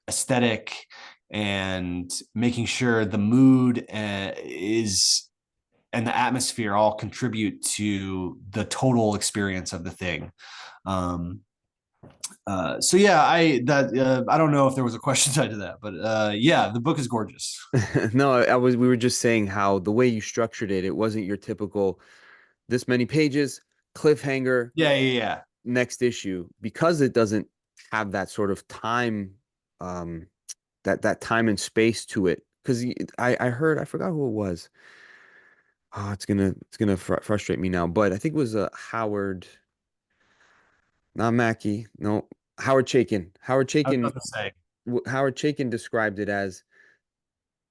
S2: aesthetic and making sure the mood is and the atmosphere all contribute to the total experience of the thing. um so yeah, I don't know if there was a question tied to that, but yeah, the book is gorgeous.
S1: No, we were just saying how the way you structured it, it wasn't your typical this many pages, cliffhanger,
S2: Yeah.
S1: next issue, because it doesn't have that sort of time, um, that time and space to it. Because I heard, I forgot who it was. Oh, it's gonna frustrate me now, but I think it was Howard, not Mackie, no, Howard Chaykin.
S2: I was about to say.
S1: Howard Chaykin described it as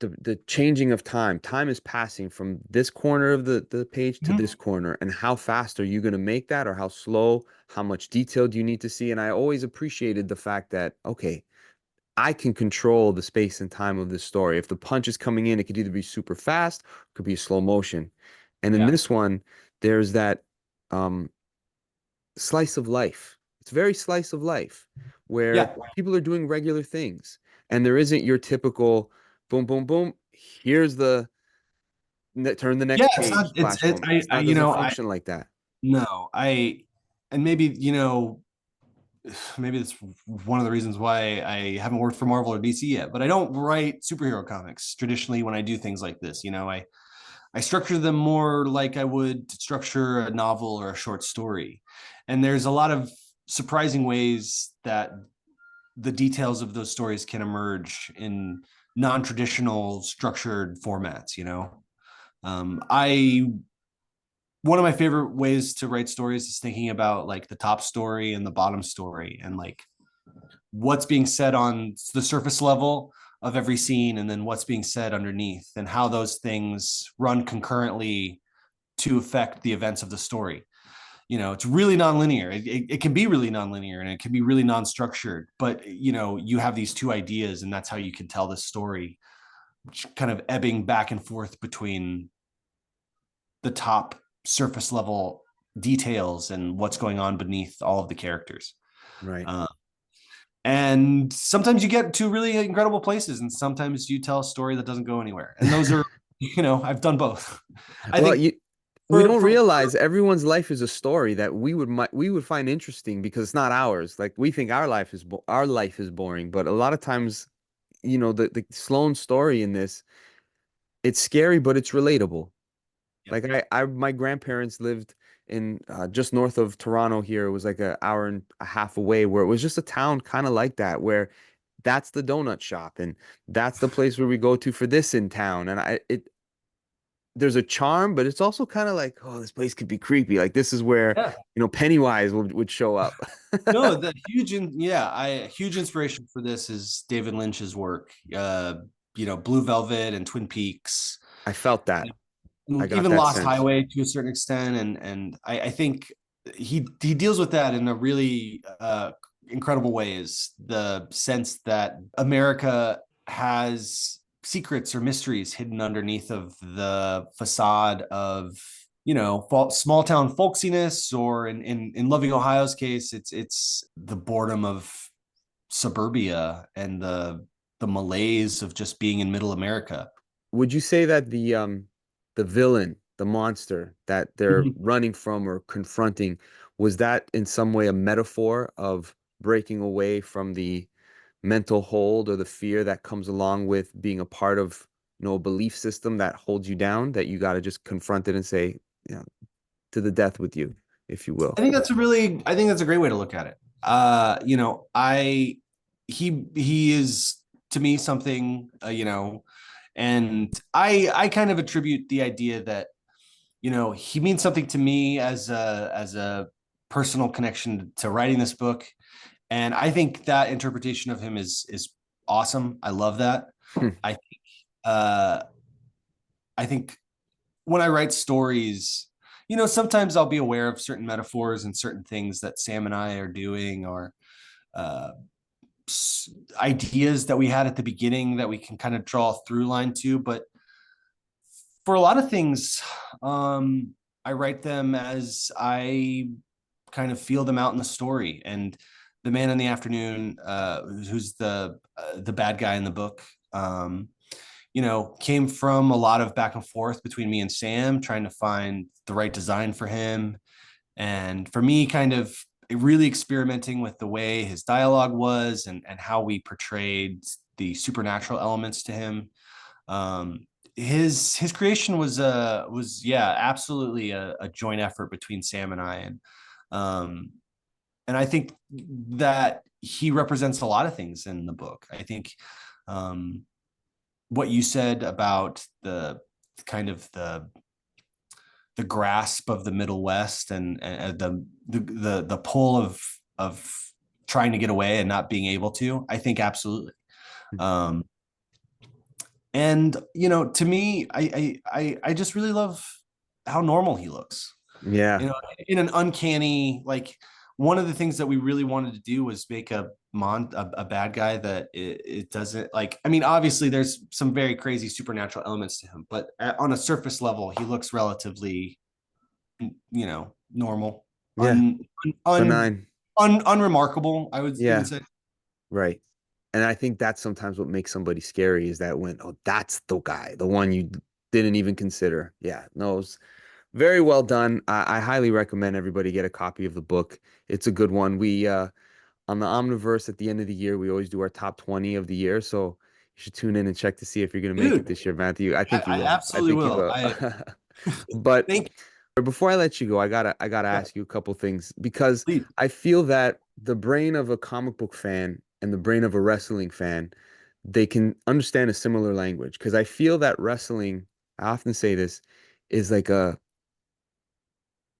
S1: the changing of time. Time is passing from this corner of the page to
S2: Mhm.
S1: this corner, and how fast are you going to make that, or how slow? How much detail do you need to see? And I always appreciated the fact that, okay, I can control the space and time of this story. If the punch is coming in, it could either be super fast, it could be slow motion. And in
S2: Yeah.
S1: this one, there's that um, slice of life. It's very slice of life where
S2: Yeah.
S1: people are doing regular things, and there isn't your typical boom, boom, boom. Here's the turn the
S2: Yeah,
S1: next
S2: it's not
S1: page, flash moment. It's
S2: I
S1: not, doesn't function like that.
S2: no, and maybe, maybe it's one of the reasons why I haven't worked for Marvel or DC yet, but I don't write superhero comics traditionally when I do things like this. I structure them more like I would structure a novel or a short story. And there's a lot of surprising ways that the details of those stories can emerge in non-traditional structured formats. I One of my favorite ways to write stories is thinking about like the top story and the bottom story, and like what's being said on the surface level of every scene, and then what's being said underneath, and how those things run concurrently to affect the events of the story. It's really nonlinear. It can be really nonlinear, and it can be really non-structured, but you have these two ideas, and that's how you can tell this story, kind of ebbing back and forth between the top surface level details and what's going on beneath all of the characters.
S1: Right.
S2: Uh, and sometimes you get to really incredible places, and sometimes you tell a story that doesn't go anywhere. And those are, I've done both. I
S1: Well,
S2: think
S1: we
S2: for
S1: don't realize everyone's life is a story that we would find interesting because it's not ours. Like we think our life is boring, but a lot of times, the Sloan story in this, it's scary, but it's relatable.
S2: yeah,
S1: Like my grandparents lived in just north of Toronto here. It was like an hour and a half away, where it was just a town kind of like that, where that's the donut shop and that's the place where we go to for this in town. And there's a charm, but it's also kind of like, oh, this place could be creepy. Like this is where,
S2: yeah.
S1: Pennywise would show up.
S2: No, the huge inspiration for this is David Lynch's work. Blue Velvet and Twin Peaks,
S1: I felt that. I got
S2: even
S1: that
S2: Lost
S1: sense.
S2: Highway to a certain extent, and I think he deals with that in a really incredible ways. The sense that America has secrets or mysteries hidden underneath of the facade of small town folksiness, or in Loving Ohio's case, it's the boredom of suburbia and the malaise of just being in middle America.
S1: Would you say that the villain, the monster that they're
S2: Mhm.
S1: running from or confronting, was that in some way a metaphor of breaking away from the mental hold or the fear that comes along with being a part of, a belief system that holds you down, that you got to just confront it and say, to the death with you, if you will.
S2: I think that's a great way to look at it. He is to me something, and I kind of attribute the idea that he means something to me as a personal connection to writing this book. And I think that interpretation of him is awesome. I love that.
S1: Hmm.
S2: I think uh I think when I write stories, sometimes I'll be aware of certain metaphors and certain things that Sam and I are doing, or uh, ideas that we had at the beginning that we can kind of draw a through line to. But for a lot of things, I write them as I kind of feel them out in the story. And the man in the afternoon, who's the bad guy in the book, came from a lot of back and forth between me and Sam, trying to find the right design for him. And for me, kind of really experimenting with the way his dialogue was, and how we portrayed the supernatural elements to him. Um, his creation was yeah, absolutely a joint effort between Sam and I. Um, and I think that he represents a lot of things in the book. I think um, what you said about the kind of the grasp of the Middle West, and the pull of trying to get away and not being able to, I think absolutely. Um, and to me, I just really love how normal he looks.
S1: Yeah.
S2: In an uncanny, like, one of the things that we really wanted to do was make a bad guy that it doesn't, like, I mean, obviously there's some very crazy supernatural elements to him, but on a surface level he looks relatively, normal,
S1: Yeah.
S2: un,
S1: Benign.
S2: unremarkable, I would even
S1: Yeah.
S2: say.
S1: Right. And I think that's sometimes what makes somebody scary is that when, oh, that's the guy, the one you didn't even consider. Yeah. No, it was very well done. I highly recommend everybody get a copy of the book. It's a good one. We on the Omniverse at the end of the year, we always do our top 20 of the year. So you should tune in and check to see if you're going to make it
S2: Dude,
S1: this year, Matthew. I think you
S2: I
S1: will. I
S2: absolutely
S1: think you
S2: will.
S1: will.
S2: I
S1: But
S2: Thank
S1: before I let you go, I gotta
S2: you.
S1: ask you a couple things because
S2: Please.
S1: I feel that the brain of a comic book fan and the brain of a wrestling fan, they can understand a similar language. Because I feel that wrestling, I often say this, is like a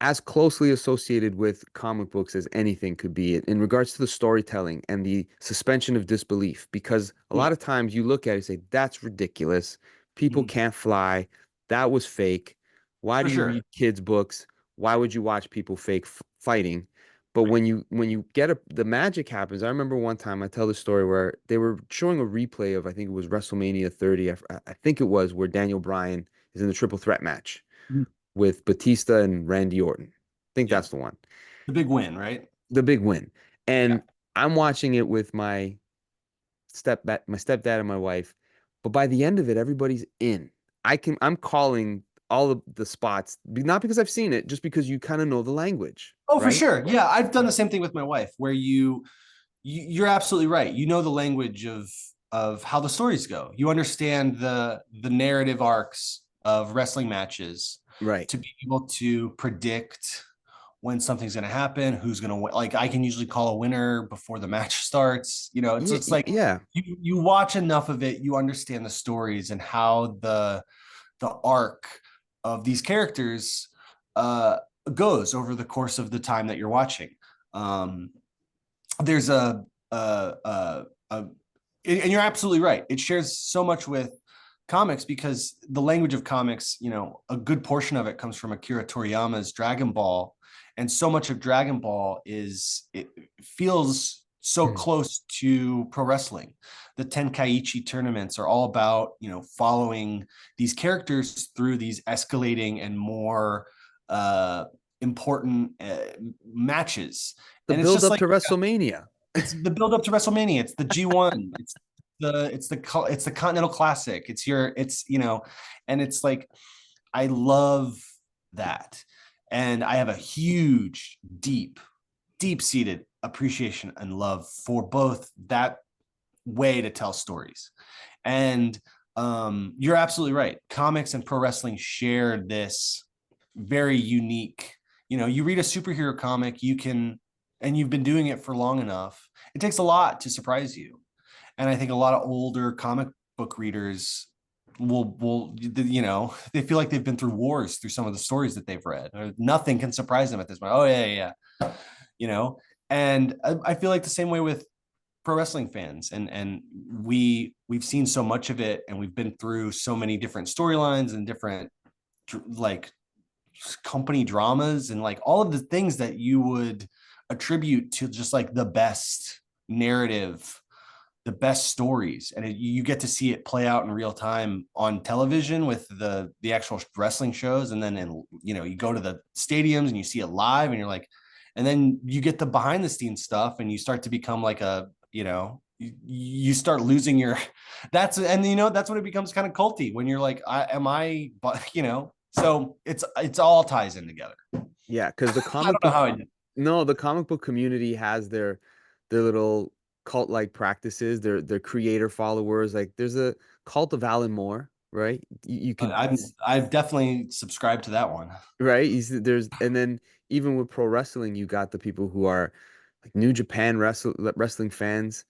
S1: as closely associated with comic books as anything could be in regards to the storytelling and the suspension of disbelief. Because a lot
S2: Mm,
S1: of times you look at it and say, that's ridiculous. People
S2: mm,
S1: can't fly. That was fake. Why
S2: for
S1: do you
S2: sure.
S1: read kids' books? Why would you watch people fake fighting? But when you get the magic happens. I remember one time I tell the story where they were showing a replay of I think it was WrestleMania 30. I think it was where Daniel Bryan is in the triple threat match
S2: Mm,
S1: with Batista and Randy Orton. I think
S2: yeah,
S1: that's the one.
S2: the big win, right?
S1: The big win.
S2: Yeah.
S1: And I'm watching it with my stepdad and my wife. But by the end of it, everybody's in. I'm calling all of the spots, not because I've seen it, just because you kind of know the language,
S2: Oh, for
S1: right?
S2: sure. Yeah, I've done the same thing with my wife, where you're absolutely right. You know the language of how the stories go. You understand the narrative arcs of wrestling matches
S1: Right.
S2: to be able to predict when something's going to happen, who's going to win. Like, I can usually call a winner before the match starts.
S1: Yeah,
S2: It's like
S1: yeah.
S2: you watch enough of it, you understand the stories and how the arc of these characters uh, goes over the course of the time that you're watching. Um, there's a and you're absolutely right. It shares so much with comics because the language of comics, a good portion of it comes from Akira Toriyama's Dragon Ball, and so much of Dragon Ball it feels so
S1: Hmm.
S2: close to pro wrestling. The Tenkaichi tournaments are all about, following these characters through these escalating and more uh, important matches.
S1: The
S2: And it's
S1: build
S2: just
S1: up
S2: like,
S1: to WrestleMania.
S2: it's the build up to WrestleMania. It's the G1. It's the Continental Classic. And it's like, I love that, and I have a huge, deep seated appreciation and love for both that way to tell stories. And you're absolutely right. Comics and pro wrestling share this very unique. You read a superhero comic, and you've been doing it for long enough. It takes a lot to surprise you, and I think a lot of older comic book readers they feel like they've been through wars through some of the stories that they've read. Nothing can surprise them at this point. Oh yeah. you know and I feel like the same way with pro wrestling fans, and we've seen so much of it, and we've been through so many different storylines and different like company dramas, and like all of the things that you would attribute to just like the best narrative, the best stories, and you get to see it play out in real time on television with the actual wrestling shows, and then you go to the stadiums and you see it live, and you're like, and then you get the behind the scenes stuff, and you start to become like you start losing your that's when it becomes kind of culty, when you're like, so it's all ties in together.
S1: Yeah, because the
S2: I
S1: comic
S2: don't know
S1: book
S2: how I did.
S1: no, the comic book community has their little cult-like practices, their creator followers. Like there's a cult of Alan Moore, right? You could
S2: I've definitely subscribed to that one.
S1: right? There's and then even with pro wrestling, you got the people who are like New Japan wrestling fans.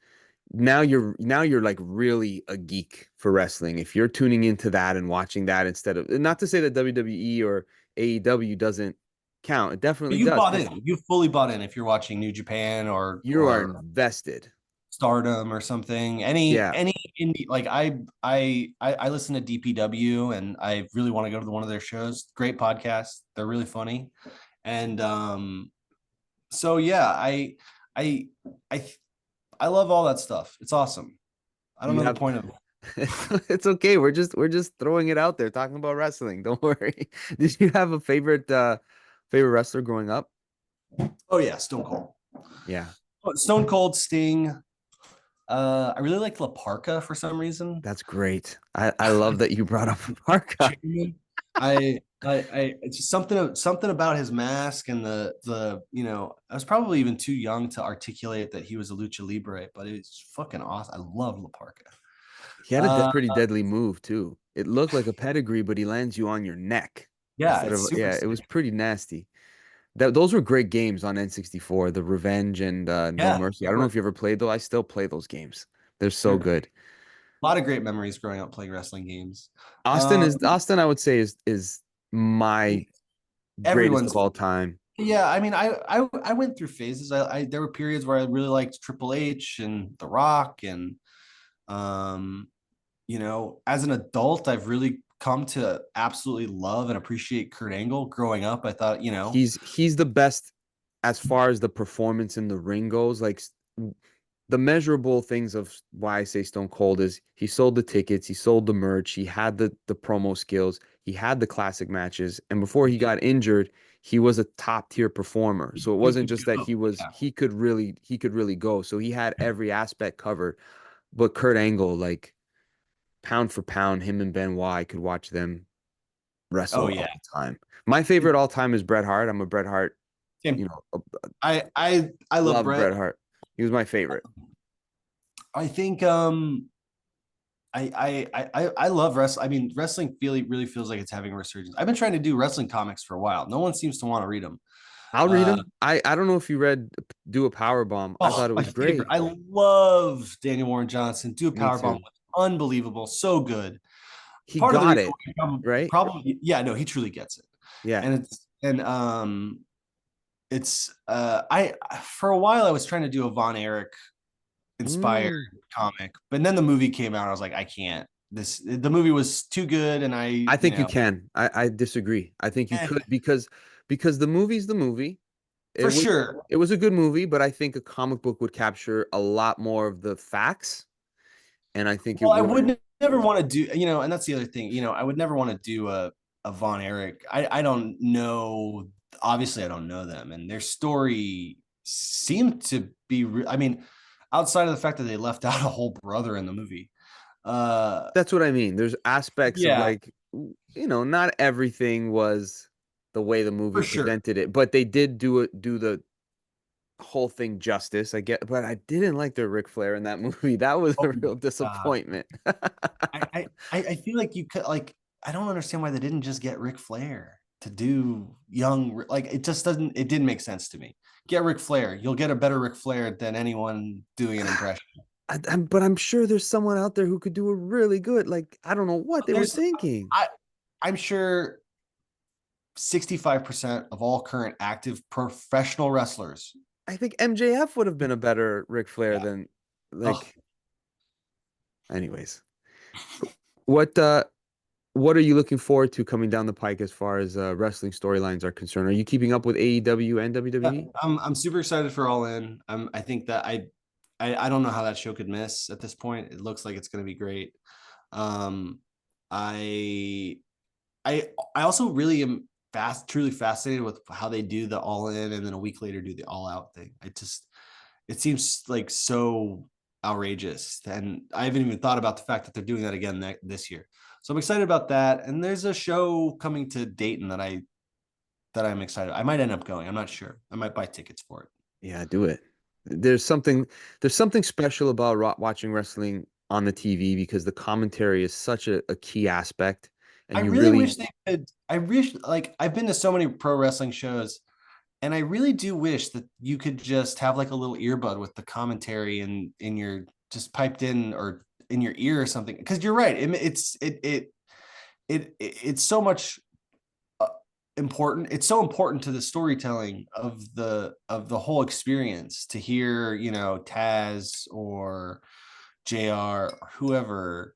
S1: Now you're like really a geek for wrestling. If you're tuning into that and watching that instead of, not to say that WWE or AEW doesn't count. It definitely
S2: You
S1: does
S2: bought
S1: because
S2: in. You fully bought in if you're watching New Japan
S1: you are
S2: or
S1: invested.
S2: Stardom or something. Any
S1: Yeah.
S2: indie, like I listen to DPW, and I really want to go to one of their shows. Great podcast. They're really funny. And so yeah, I I I love all that stuff. It's awesome. I
S1: Do
S2: don't
S1: you
S2: know the
S1: have
S2: point of it.
S1: it's okay. We're just throwing it out there talking about wrestling. Don't worry. Did you have a favorite wrestler growing up?
S2: Oh yeah, Stone Cold.
S1: Yeah,
S2: Stone Cold, Sting. I really like La Parka for some reason.
S1: that's great. I love that you brought up Parka.
S2: Chairman. It's just something about his mask and I was probably even too young to articulate that he was a lucha libre, but it's fucking awesome. I love La Parka.
S1: He had a
S2: Uh,
S1: pretty deadly move too. It looked like a pedigree, but he lands you on your neck
S2: yeah,
S1: instead of,
S2: it's super
S1: yeah, it was
S2: sick.
S1: pretty nasty. Those were great games on N64, the Revenge and No
S2: Yeah,
S1: Mercy.
S2: they
S1: I don't know
S2: were.
S1: if you ever played though. I still play those games. They're so
S2: They're
S1: good.
S2: a lot of great memories growing up playing wrestling games.
S1: Austin, I would say is my greatest of
S2: Everyone's
S1: all time.
S2: Yeah, I mean, I went through phases. I there were periods where I really liked Triple H and The Rock, and um as an adult, I've really come to absolutely love and appreciate Kurt Angle. Growing up, I thought,
S1: He's the best as far as the performance in the ring goes. Like the measurable things of why I say Stone Cold is he sold the tickets, he sold the merch, he had the promo skills, he had the classic matches, and before he got injured, he was a top tier performer. So it
S2: he
S1: wasn't
S2: could
S1: just that
S2: go. Yeah.
S1: he could really go. So he had every aspect covered. But Kurt Angle, like pound for pound, him and Benoit, I could watch them
S2: Oh
S1: wrestle
S2: yeah.
S1: all the time. My favorite all time is Bret Hart. I'm a Bret Hart, you
S2: Same.
S1: know,
S2: I love
S1: love
S2: Brett.
S1: Bret Hart. He was my favorite.
S2: I think I love wrestling. I mean, wrestling really feels like it's having a resurgence. I've been trying to do wrestling comics for a while. No one seems to want to read them.
S1: I'll read
S2: Uh,
S1: him. I don't know if you read Do a Power Bomb. I
S2: oh,
S1: thought it
S2: my
S1: was
S2: favorite.
S1: great.
S2: I love Daniel Warren Johnson. Do a
S1: Me
S2: power bomb
S1: too.
S2: was unbelievable, so good.
S1: He
S2: Part of the
S1: got
S2: reason
S1: it,
S2: why
S1: right?
S2: probably, yeah, no, he truly gets it.
S1: Yeah.
S2: And I for a while I was trying to do a Von Erich inspired
S1: Mm.
S2: comic, but then the movie came out. I was like, I can't. The movie was too good, and
S1: I think you can. I disagree. I think you
S2: eh,
S1: could because the movie's the movie. It
S2: for
S1: was
S2: sure.
S1: it was a good movie, but I think a comic book would capture a lot more of the facts, and I think it
S2: Well, I
S1: would.
S2: would never want to do, and that's the other thing. I would never want to do a Von Erich. I don't know. Obviously, I don't know them, and their story seemed to be. I mean, outside of the fact that they left out a whole brother in the movie. Uh,
S1: That's what I mean. There's aspects of
S2: yeah,
S1: like, not everything was the way the
S2: for
S1: movie
S2: sure.
S1: presented it, but they did do the whole thing justice. I get, but I didn't like the Ric Flair in that movie. That was
S2: Oh
S1: a real
S2: my God.
S1: disappointment.
S2: I feel like you could like I don't understand why they didn't just get Ric Flair to do young, like it didn't make sense to me. Get Ric Flair. You'll get a better Ric Flair than anyone doing an impression.
S1: But I'm sure there's someone out there who could do a really good. Like, I don't know what they were
S2: There's
S1: thinking.
S2: I I'm sure 65% of all current active professional wrestlers.
S1: I think MJF would have been a better Ric Flair
S2: Yeah.
S1: than
S2: Oh,
S1: like. Anyways, what uh, what are you looking forward to coming down the pike as far as wrestling storylines are concerned? Are you keeping up with AEW and
S2: yeah.
S1: WWE?
S2: I'm super excited for All In. I think that I don't know how that show could miss at this point. It looks like it's going to be great. Um, I I also really am truly fascinated with how they do the All In and then a week later do the All Out thing. It seems like so outrageous, and I haven't even thought about the fact that they're doing that again this year. So I'm excited about that. And there's a show coming to Dayton that I'm excited. I might end up going. I'm not sure. I might buy tickets for it.
S1: Yeah, do it. There's something there's something special about watching wrestling on the TV because the commentary is such a key aspect,
S2: I
S1: and you
S2: really
S1: really
S2: wish they could. I wish, like, I've been to so many pro wrestling shows, and I really do wish that you could just have like a little earbud with the commentary in your just piped in or in your ear or something. Because you're right, it's so much uh, important. It's so important to the storytelling of the whole experience to hear, Taz or JR or whoever,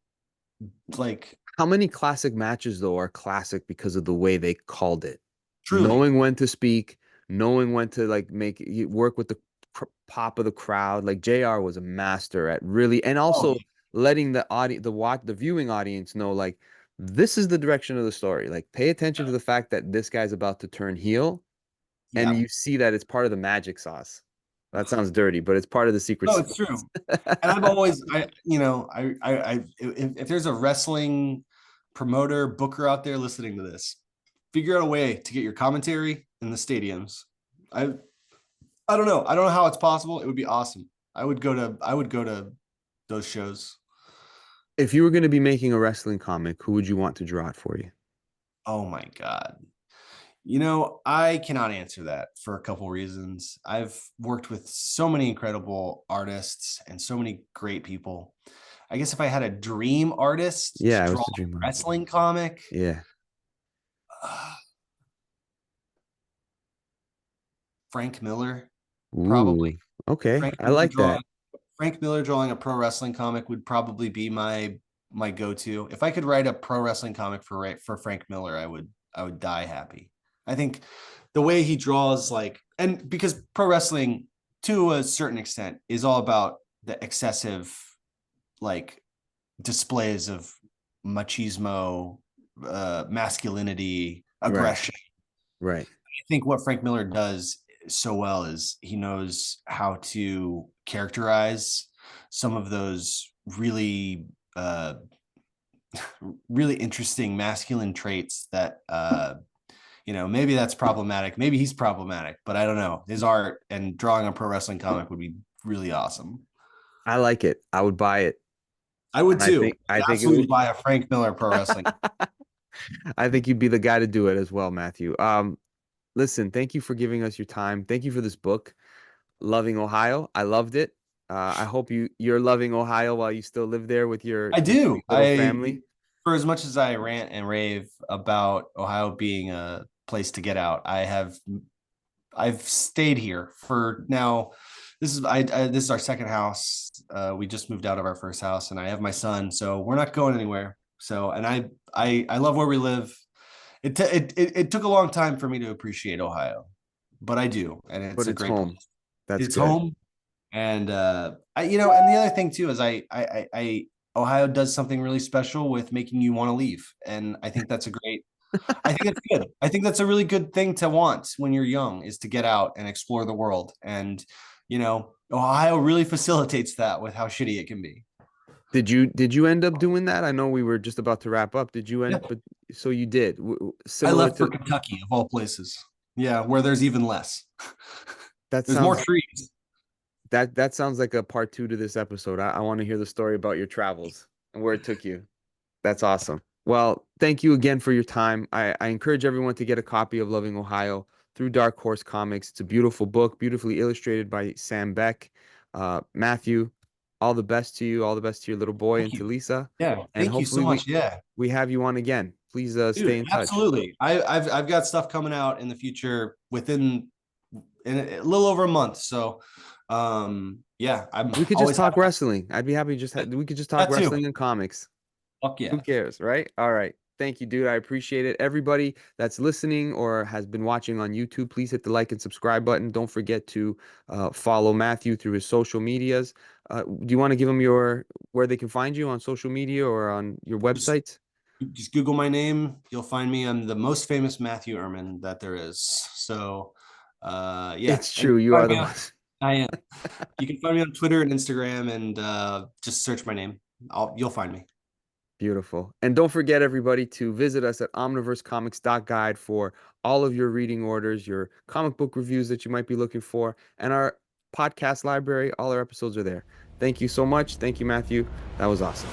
S2: like,
S1: how many classic matches though are classic because of the way they called it?
S2: truly.
S1: Knowing when to speak, knowing when to like make you work with the pop of the crowd. Like JR was a master at really, and
S2: Oh,
S1: also letting the audience, the viewing audience know like this is the direction of the story. Like pay attention to the fact that this guy's about to turn heel, and
S2: yeah.
S1: you see that it's part of the magic sauce. That sounds dirty, but it's part of the secret
S2: No, it's
S1: sauce.
S2: true. And I've always, if there's a wrestling promoter, booker out there listening to this, figure out a way to get your commentary in the stadiums. I, I don't know. I don't know how it's possible. It would be awesome. I would go to those shows.
S1: If you were going to be making a wrestling comic, who would you want to draw it for you?
S2: Oh my God. I cannot answer that for a couple reasons. I've worked with so many incredible artists and so many great people. I guess if I had a dream artist to
S1: Yeah,
S2: draw
S1: what's the dream
S2: a
S1: artist?
S2: wrestling comic,
S1: Yeah.
S2: uh, Frank Miller, probably.
S1: Ooh. Okay.
S2: Frank
S1: I
S2: Miller
S1: like
S2: drawing
S1: that.
S2: Frank Miller drawing a pro wrestling comic would probably be my go-to. If I could write a pro wrestling comic for Frank Miller, I would die happy. I think the way he draws, like, and because pro wrestling to a certain extent is all about the excessive, like, displays of machismo, masculinity,
S1: Right.
S2: aggression.
S1: Right.
S2: I think what Frank Miller does so well is he knows how to characterize some of those really interesting masculine traits that maybe that's problematic, maybe he's problematic, but I don't know. His art and drawing a pro wrestling comic would be really awesome.
S1: I like it. I would buy it.
S2: I would
S1: And I
S2: too.
S1: think I think it
S2: Absolutely
S1: would
S2: buy a Frank Miller pro wrestling.
S1: I think you'd be the guy to do it as well, Matthew. Listen, thank you for giving us your time. Thank you for this book, Loving Ohio. I loved it. I hope you're loving Ohio while you still live there with
S2: I
S1: your
S2: do.
S1: sweet little family.
S2: For as much as I rant and rave about Ohio being a place to get out, I've stayed here for now. This is our second house. We just moved out of our first house, and I have my son, so we're not going anywhere. So, and I love where we live. It took a long time for me to appreciate Ohio, but I do, and it's
S1: But
S2: a
S1: it's
S2: great
S1: home.
S2: place.
S1: That's
S2: It's
S1: good.
S2: home, and and the other thing too is I Ohio does something really special with making you want to leave, and I think that's a great. I think it's good. I think that's a really good thing to want when you're young is to get out and explore the world, and Ohio really facilitates that with how shitty it can be.
S1: Did you end up doing that? I know we were just about to wrap up. Did you
S2: Yeah.
S1: end but so you did.
S2: I
S1: Similar
S2: left for
S1: to
S2: Kentucky of all places. Yeah, where there's even less.
S1: that
S2: There's more
S1: sounds
S2: trees.
S1: that sounds like a part two to this episode. I want to hear the story about your travels and where it took you. That's awesome. Well, thank you again for your time. I encourage everyone to get a copy of Loving Ohio through Dark Horse Comics. It's a beautiful book, beautifully illustrated by Sam Beck. Matthew, all the best to you, all the best to your little boy
S2: Thank
S1: and to
S2: you.
S1: Lisa.
S2: Yeah,
S1: And
S2: thank you so
S1: hopefully
S2: much. Yeah.
S1: we have you on again. Please stay
S2: Dude,
S1: in touch.
S2: absolutely. I've got stuff coming out in the future within in a little over a month. So yeah, I'm
S1: We could just
S2: always
S1: talk
S2: happy.
S1: wrestling. I'd be happy to just we could just talk
S2: That too.
S1: wrestling and comics.
S2: Fuck
S1: Who
S2: yeah.
S1: cares, right? All right. Thank you, dude. I appreciate it. Everybody that's listening or has been watching on YouTube, please hit the like and subscribe button. Don't forget to follow Matthew through his social medias. Do you want to give them where they can find you on social media or on your
S2: Just
S1: websites?
S2: just Google my name. You'll find me. I'm the most famous Matthew Erman that there is. So yeah.
S1: It's
S2: And
S1: true. You are
S2: find
S1: the
S2: me on,
S1: most.
S2: I am. You can find me on Twitter and Instagram and just search my name. You'll find me.
S1: Beautiful. And don't forget, everybody, to visit us at omniversecomics.guide for all of your reading orders, your comic book reviews that you might be looking for, and our podcast library. All our episodes are there. Thank you so much. Thank you, Matthew. That was awesome.